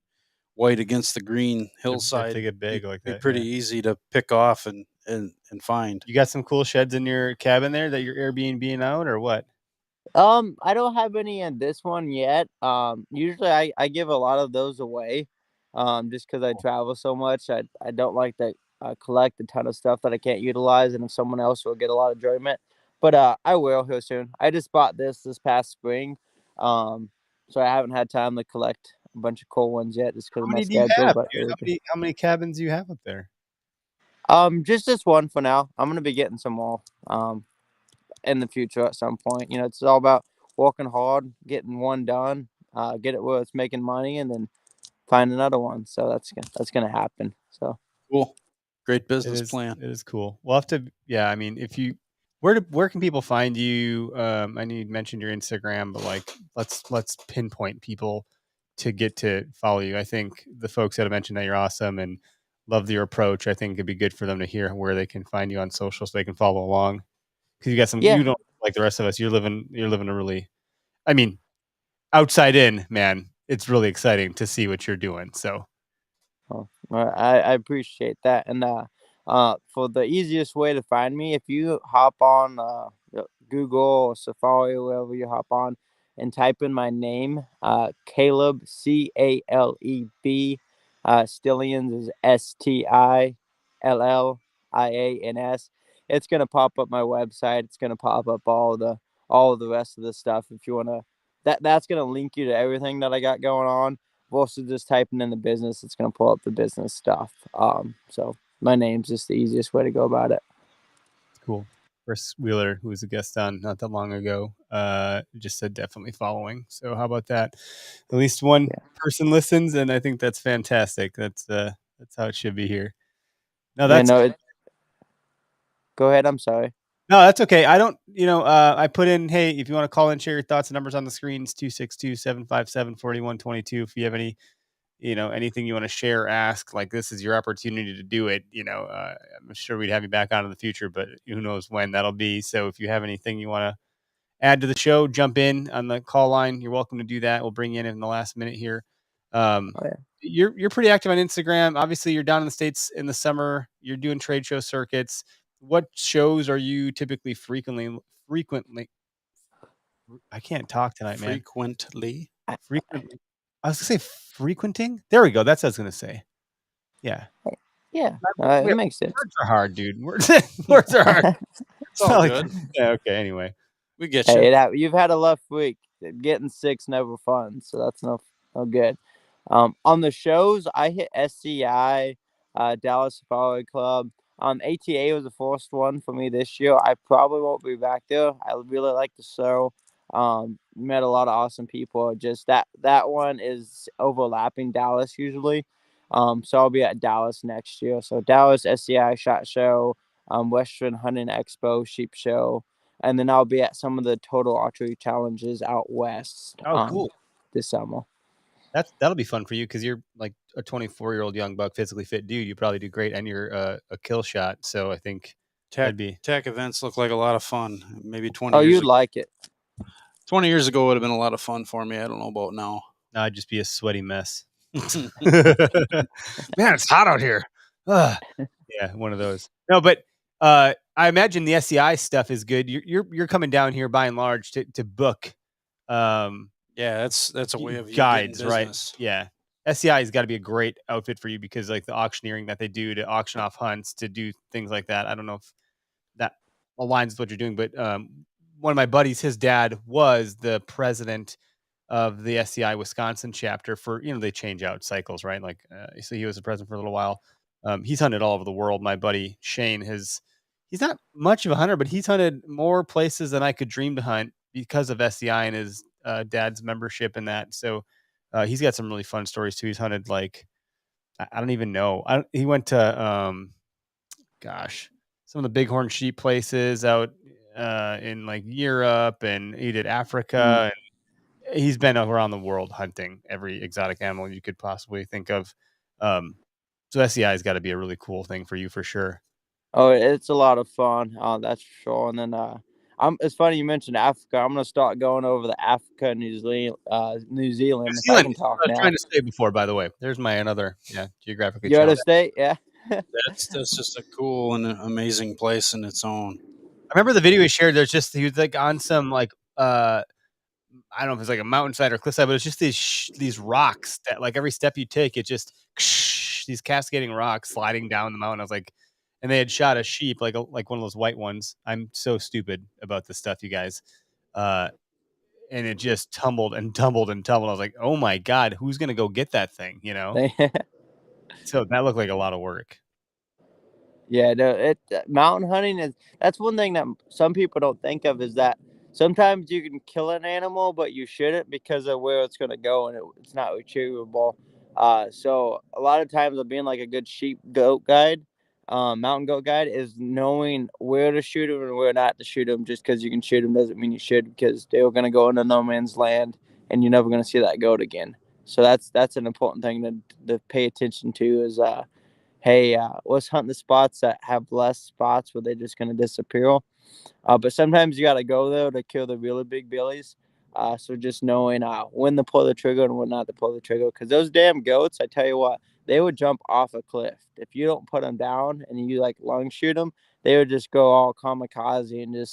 white against the green hillside. If they get big like that, pretty easy to pick off and and find. You got some cool sheds in your cabin there that you're Airbnb-ing out, or what? I don't have any in this one yet. Usually I give a lot of those away, just because I travel so much. I don't like to collect a ton of stuff that I can't utilize, and if someone else will get a lot of enjoyment. But I will here soon. I just bought this past spring, so I haven't had time to collect a bunch of cool ones yet, just because How of my many do you schedule. have, But dude? How many cabins do you have up there? just this one for now. I'm gonna be getting some more. In the future at some point. You know, it's all about working hard, getting one done, get it where it's making money, and then find another one. So that's gonna happen. So Cool. Great It business is plan. it is cool. We'll have to I mean, if you where can people find you? I know you mentioned your Instagram, but like let's pinpoint people to get to follow you. I think the folks that have mentioned that you're awesome and love your approach. I think it'd be good for them to hear where they can find you on social so they can follow along. Because you got some yeah, you don't like the rest of us. You're living a really I mean, outside in, man, it's really exciting to see what you're doing. So well, I appreciate that. And for the easiest way to find me, if you hop on Google or Safari or wherever you hop on and type in my name, Caleb Caleb, Stillians is Stillians. It's gonna pop up my website. It's gonna pop up all of the rest of the stuff. If you wanna, that's gonna link you to everything that I got going on. Also just typing in the business, it's going to pull up the business stuff. So my name's just the easiest way to go about it. cool. Chris Wheeler, who was a guest on not that long ago, just said definitely following. So how about that? At least one person listens, and I think that's fantastic. That's how it should be here. No, Yeah, that's no, go ahead. I'm sorry. no, that's okay. I don't, I put in, hey, if you want to call in, share your thoughts and numbers on the screens, 262-757-4122. If you have any, anything you want to share or ask, like this is your opportunity to do it. I'm sure we'd have you back on in the future, but who knows when that'll be. So if you have anything you want to add to the show, jump in on the call line. You're welcome to do that. We'll bring you in the last minute here. Oh, yeah. You're pretty active on Instagram. Obviously, you're down in the States in the summer. You're doing trade show circuits. What shows are you typically frequently? I can't talk tonight, man. Frequently. Frequently. I was gonna say frequenting. There we go. That's what I was gonna say. Yeah. Yeah, Words it makes sense. are hard, dude. Words are hard. It's all good. Yeah. Okay. Anyway. We get you. Hey, you've had a rough week. Getting sick's never fun, so that's no good. On the shows, I hit SCI, Dallas Safari Club. ATA was the first one for me this year. I probably won't be back there. I really like the show. Met a lot of awesome people. Just that one is overlapping Dallas usually. So I'll be at Dallas next year. So Dallas SCI Shot Show, Western Hunting Expo Sheep Show, and then I'll be at some of the Total Archery Challenges out west. Oh, cool. This summer. That'll be fun for you because you're like a 24-year-old young buck, physically fit dude. You probably do great, and you're a kill shot. So I think that'd be Tech events look like a lot of fun. Maybe 20 Oh, years you'd ago. like it. 20 years ago would have been a lot of fun for me. I don't know about now. no, I'd just be a sweaty mess. Man, it's hot out here. Ugh. Yeah, one of those. No, but I imagine the SCI stuff is good. You're coming down here by and large to book. Yeah, that's a way of you guides, getting right? business. Yeah. SCI has got to be a great outfit for you because like the auctioneering that they do to auction off hunts to do things like that. I don't know if that aligns with what you're doing, but one of my buddies, his dad was the president of the SCI Wisconsin chapter for, they change out cycles, right? Like, so he was the president for a little while. He's hunted all over the world. My buddy Shane he's not much of a hunter, but he's hunted more places than I could dream to hunt because of SCI and his dad's membership in that. So he's got some really fun stories too. He's hunted like, I don't even know. He went to, some of the bighorn sheep places out in like Europe, and he did Africa. And he's been around the world hunting every exotic animal you could possibly think of. So SCI has got to be a really cool thing for you for sure. Oh, it's a lot of fun. That's for sure. And then it's funny you mentioned Africa. I'm gonna start going over to Africa, New Zealand. If I can talk I was now. trying to say before, by the way. There's my another geographically You out of challenged. state? Yeah. That's just a cool and amazing place in its own. I remember the video he shared. He was like on some like I don't know if it's like a mountainside or cliffside, but it's just these rocks that like every step you take, it just these cascading rocks sliding down the mountain. I was like, and they had shot a sheep, like one of those white ones. I'm so stupid about this stuff, you guys. And it just tumbled and tumbled and tumbled. I was like, oh my God, who's gonna go get that thing? You know? So that looked like a lot of work. Yeah, no, mountain hunting that's one thing that some people don't think of is that sometimes you can kill an animal, but you shouldn't because of where it's gonna go and it's not retrievable. So a lot of times of being like a good sheep goat guide, mountain goat guide is knowing where to shoot them and where not to shoot them. Just because you can shoot them doesn't mean you should, because they're gonna go into no man's land and you're never gonna see that goat again. So that's an important thing to pay attention to is hey, let's hunt the spots that have less spots where they're just going to disappear. But sometimes you got to go there to kill the really big billies. So just knowing when to pull the trigger and when not to pull the trigger. Because those damn goats, I tell you what, they would jump off a cliff. If you don't put them down and you like long shoot them, they would just go all kamikaze and just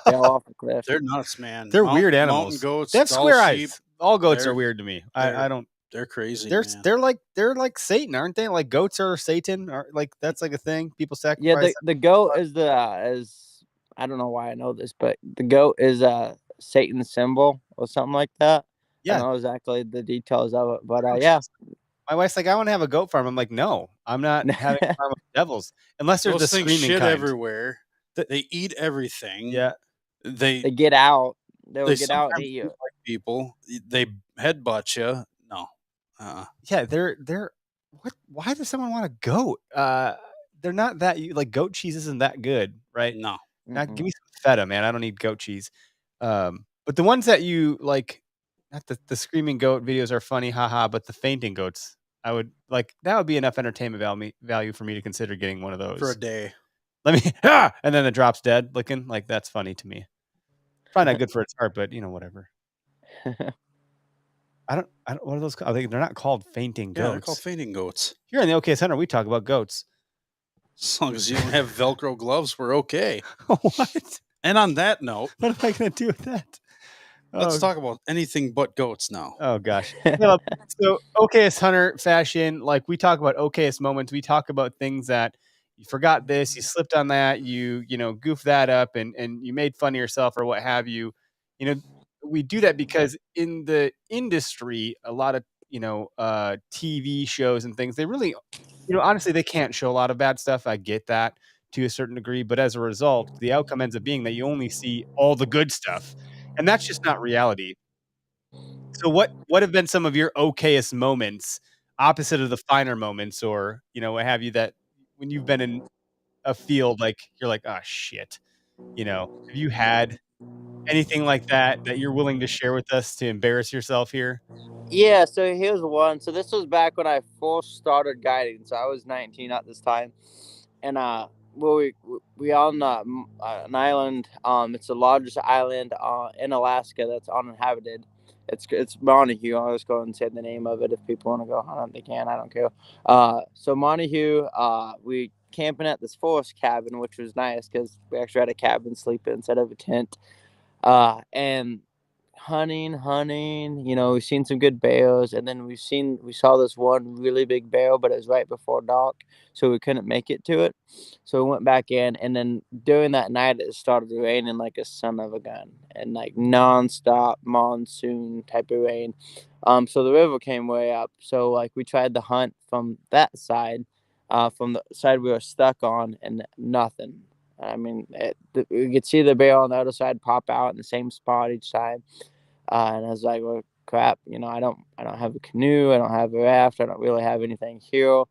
bail off a cliff. They're nuts, man. They're weird animals. Mountain goats, They have all square sheep, eyes. All goats are weird to me. I don't. They're crazy. They're like Satan, aren't they? Like goats are Satan, or like that's like a thing people sacrifice. Yeah, the goat is is I don't know why I know this, but the goat is a Satan's symbol or something like that. I Yeah. don't know exactly the details of it, but Oh, yeah. My wife's like, I want to have a goat farm. I'm like, no, I'm not having a farm of devils unless there's Those the things screaming shit kind. everywhere. They eat everything. Yeah, they get out. They'll They get out and sometimes eat you. eat like people. They headbutt you. No. yeah, they're what? Why does someone want a goat? They're not that like goat cheese isn't that good, right? No. Not give me some feta, man. I don't need goat cheese. But the ones that you like, not the screaming goat videos are funny, haha. But the fainting goats, I would like that would be enough entertainment value for me to consider getting one of those For a day. Let me and then it drops dead looking like that's funny to me. Probably not good for its heart, but you know, whatever. I don't what are those called? They're not called fainting goats. Yeah, they're called fainting goats. Here in the OK Center, we talk about goats. As long as you don't have Velcro gloves, we're okay. What? And on that note, what am I going to do with that? Let's talk about anything but goats now. Oh gosh. So OKS Hunter fashion, like we talk about OKS moments. We talk about things that you forgot this, you slipped on that, you goofed that up, and you made fun of yourself or what have you. We do that because in the industry, a lot of TV shows and things, they really, honestly, they can't show a lot of bad stuff. I get that to a certain degree, but as a result, the outcome ends up being that you only see all the good stuff, and that's just not reality. So what have been some of your okayest moments, opposite of the finer moments, or what have you, that when you've been in a field, like you're like, oh shit, have you had anything like that you're willing to share with us to embarrass yourself here? Yeah, so here's one. So this was back when I first started guiding. So I was 19 at this time, and we on an island. It's the largest island in Alaska that's uninhabited. It's Montague. I'll just go and say the name of it. If people want to go hunt, they can. I don't care. So Montague. We camping at this forest cabin, which was nice because we actually had a cabin sleep in instead of a tent. And hunting, we've seen some good bears, and then we saw this one really big bear, but it was right before dark, so we couldn't make it to it. So we went back in, and then during that night it started raining like a son of a gun, and like nonstop monsoon type of rain. So the river came way up. So like we tried to hunt from that side, from the side we were stuck on, and nothing. I mean, you could see the bear on the other side pop out in the same spot each time. And I was like, well, crap, I don't have a canoe. I don't have a raft. I don't really have anything here.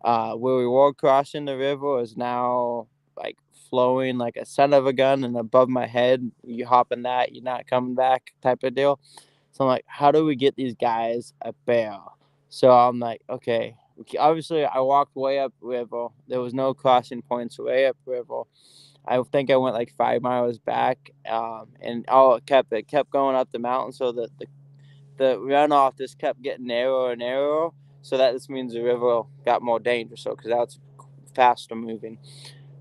Where we were crossing the river is now like flowing like a son of a gun, and above my head, you hop in that, you're not coming back type of deal. So I'm like, how do we get these guys a bear? So I'm like, okay, obviously I walked way up river. There was no crossing points way up river. I think I went like 5 miles back, and it kept going up the mountain. So the runoff just kept getting narrower and narrower. So that just means the river got more dangerous. So because now it's faster moving.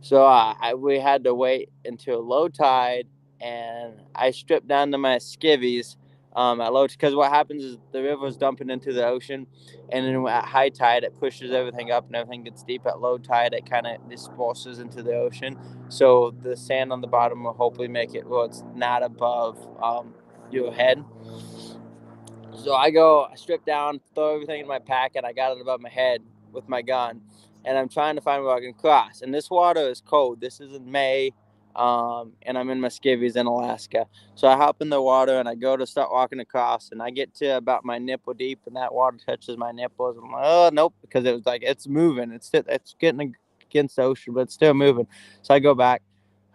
So we had to wait until low tide, and I stripped down to my skivvies at low, because what happens is the river is dumping into the ocean, and then at high tide it pushes everything up and everything gets deep. At low tide it kind of disperses into the ocean, so the sand on the bottom will hopefully make it it's not above your head. So I strip down, throw everything in my pack, and I got it above my head with my gun. And I'm trying to find where I can cross. And this water is cold. This is in May, and I'm in my skivvies in Alaska. So I hop in the water and I go to start walking across, and I get to about my nipple deep, and that water touches my nipples. I'm like, oh nope, because it was like it's moving. It's getting against the ocean, but it's still moving. So I go back.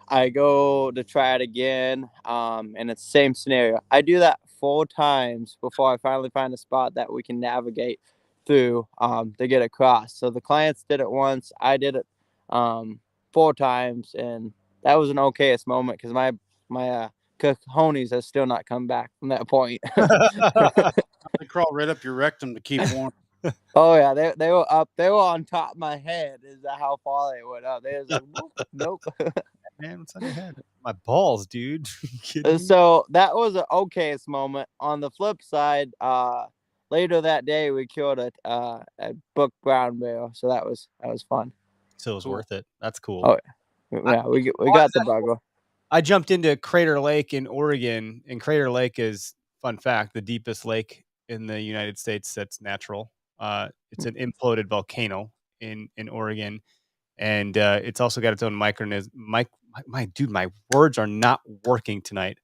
I go to try it again, and it's the same scenario. I do that 4 times before I finally find a spot that we can navigate through to get across. So the clients did it once, I did it 4 times, and that was an okayest moment because my cojones has still not come back from that point. They crawl right up your rectum to keep warm. Oh yeah, they were up. They were on top of my head. Is that how far they went up? They was like, nope. Man, what's on your head? My balls, dude. You kidding me? So that was an okayest moment. On the flip side, later that day we killed a book brown bear. So that was fun. So it was worth it. That's cool. Oh yeah, we got the bugger. I jumped into Crater Lake in Oregon, and Crater Lake is, fun fact, the deepest lake in the United States that's natural. It's an imploded volcano in Oregon, and it's also got its own microorganism. My dude, my words are not working tonight.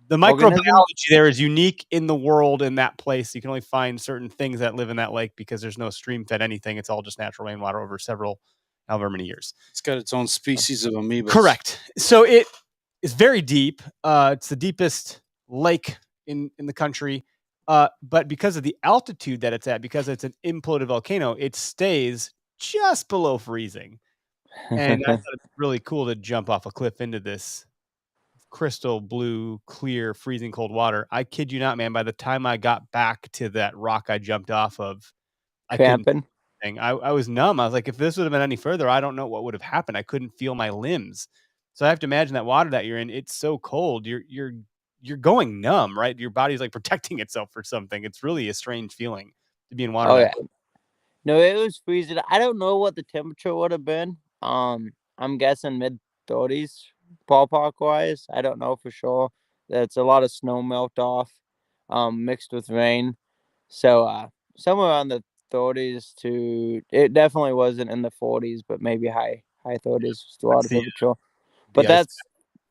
The microbiology there is unique in the world in that place. You can only find certain things that live in that lake because there's no stream fed anything. It's all just natural rainwater over however many years. It's got its own species of amoebas. Correct. So it is very deep. It's the deepest lake in the country. But because of the altitude that it's at, because it's an imploded volcano, it stays just below freezing. And I thought it's really cool to jump off a cliff into this crystal blue, clear, freezing cold water. I kid you not, man. By the time I got back to that rock I jumped off of, I couldn't. I was numb. I was like, if this would have been any further, I don't know what would have happened. I couldn't feel my limbs. So I have to imagine that water that you're in, it's so cold. You're going numb, right? Your body's like protecting itself for something. It's really a strange feeling to be in water. Oh yeah. No, it was freezing. I don't know what the temperature would have been. I'm guessing mid-30s ballpark wise. I don't know for sure. That's a lot of snow melt off, mixed with rain. So somewhere around the 30s to, it definitely wasn't in the 40s, but maybe high 30s. Just a lot of temperature. But that's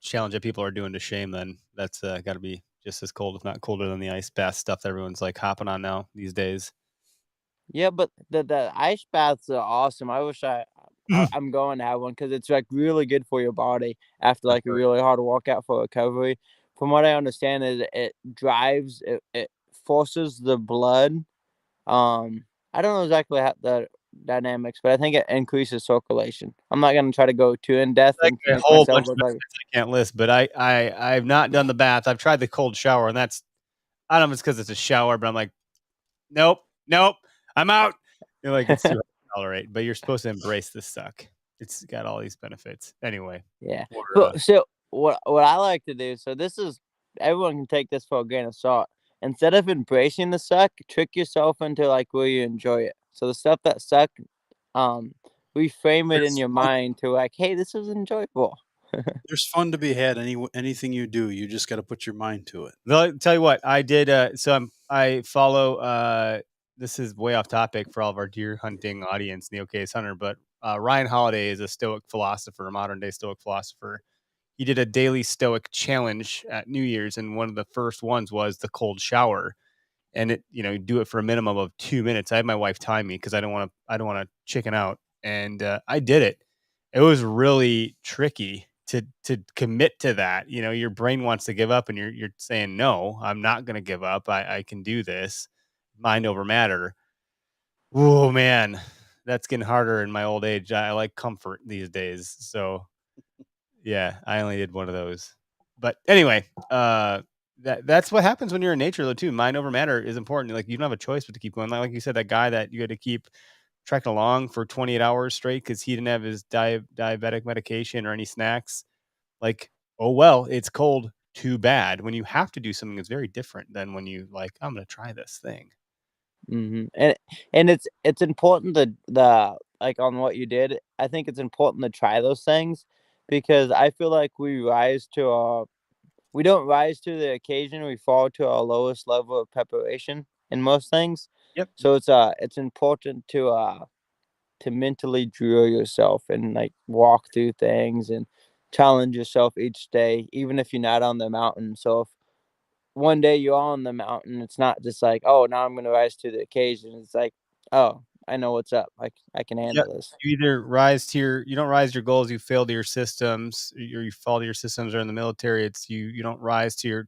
challenge that people are doing to shame. Then that's got to be just as cold, if not colder, than the ice bath stuff that everyone's like hopping on now these days. Yeah, but the ice baths are awesome. I wish I'm going to have one because it's like really good for your body after like a really hard workout for recovery. From what I understand, is it drives, it forces the blood. I don't know exactly how the dynamics, but I think it increases circulation. I'm not gonna try to go too in depth and a whole bunch of I can't list, but I've not done the bath. I've tried the cold shower, and that's, I don't know if it's because it's a shower, but I'm like, nope, I'm out. You're like, it's too hard to tolerate, but you're supposed to embrace this suck. It's got all these benefits. Anyway. Yeah. So what I like to do, so this is, everyone can take this for a grain of salt. Instead of embracing the suck, trick yourself into like where you enjoy it. So the stuff that suck, reframe it in your mind to like, hey, this is enjoyable. There's fun to be had. Anything you do, you just got to put your mind to it. I'll tell you what I did. I follow. This is way off topic for all of our deer hunting audience, the OKS hunter, but Ryan Holiday is a Stoic philosopher, a modern day Stoic philosopher. He did a daily Stoic challenge at New Year's, and one of the first ones was the cold shower. And it, do it for a minimum of 2 minutes. I had my wife time me because I don't want to chicken out, and I did it. It was really tricky to commit to that. Your brain wants to give up, and you're saying, no, I'm not going to give up. I can do this. Mind over matter. Oh man, that's getting harder in my old age. I like comfort these days. So yeah, I only did one of those. But anyway, that's what happens when you're in nature though too. Mind over matter is important. Like you don't have a choice but to keep going. Like you said, that guy that you had to keep trekking along for 28 hours straight because he didn't have his diabetic medication or any snacks. Like, oh well, it's cold. Too bad. When you have to do something, it's very different than when you like, I'm gonna try this thing. And it's important that the like on what you did. I think it's important to try those things because I feel like we don't rise to the occasion. We fall to our lowest level of preparation in most things. Yep. So it's important to mentally drill yourself and like walk through things and challenge yourself each day, even if you're not on the mountain. So if one day you're on the mountain, it's not just like, oh, now I'm gonna rise to the occasion. It's like, oh, I know what's up. I can Yep. handle this. You either you don't rise to your goals, you fail to your systems, or you fall to your systems or in the military. It's you don't rise to your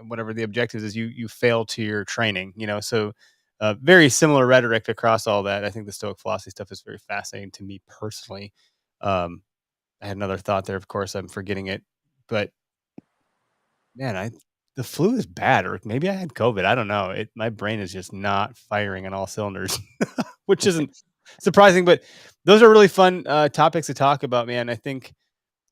whatever the objectives is, you fail to your training, so very similar rhetoric across all that. I think the Stoic philosophy stuff is very fascinating to me personally. I had another thought there, of course I'm forgetting it, but man, the flu is bad, or maybe I had COVID. I don't know. My brain is just not firing on all cylinders, which isn't surprising. But those are really fun topics to talk about, man. I think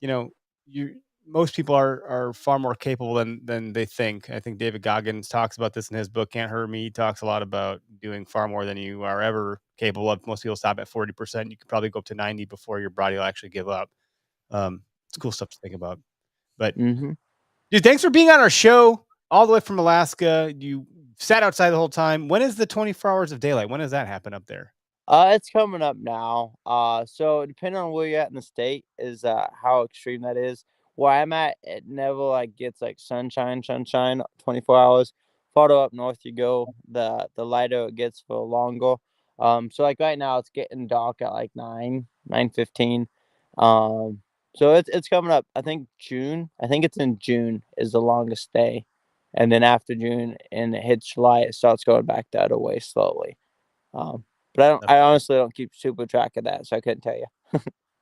you know you most people are far more capable than they think. I think David Goggins talks about this in his book Can't Hurt Me. He talks a lot about doing far more than you are ever capable of. Most people stop at 40%. You could probably go up to 90 before your body will actually give up. It's cool stuff to think about. But Hmm. dude, thanks for being on our show all the way from Alaska. You sat outside the whole time. When is the 24 hours of daylight? When does that happen up there? It's coming up now. So depending on where you're at in the state is how extreme that is. Where I'm at, it never like gets like sunshine 24 hours. Farther up north you go, the lighter it gets for longer. So like right now it's getting dark at like 9:15. So it's coming up. I think June. I think it's in June is the longest day, and then after June and it hits July, it starts going back the other way slowly. Um, but I honestly don't keep super track of that, so I couldn't tell you.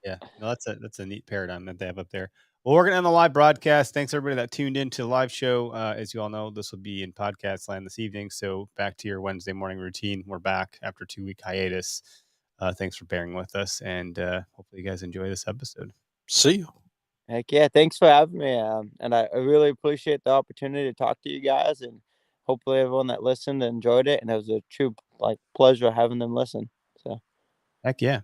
Yeah, no, that's a neat paradigm that they have up there. Well, we're gonna end the live broadcast. Thanks everybody that tuned in to the live show. As you all know, this will be in podcast land this evening. So back to your Wednesday morning routine. We're back after 2 week hiatus. Thanks for bearing with us, and hopefully you guys enjoy this episode. See you. Heck yeah, thanks for having me, and I really appreciate the opportunity to talk to you guys, and hopefully everyone that listened enjoyed it, and it was a true like pleasure having them listen. So. Heck yeah.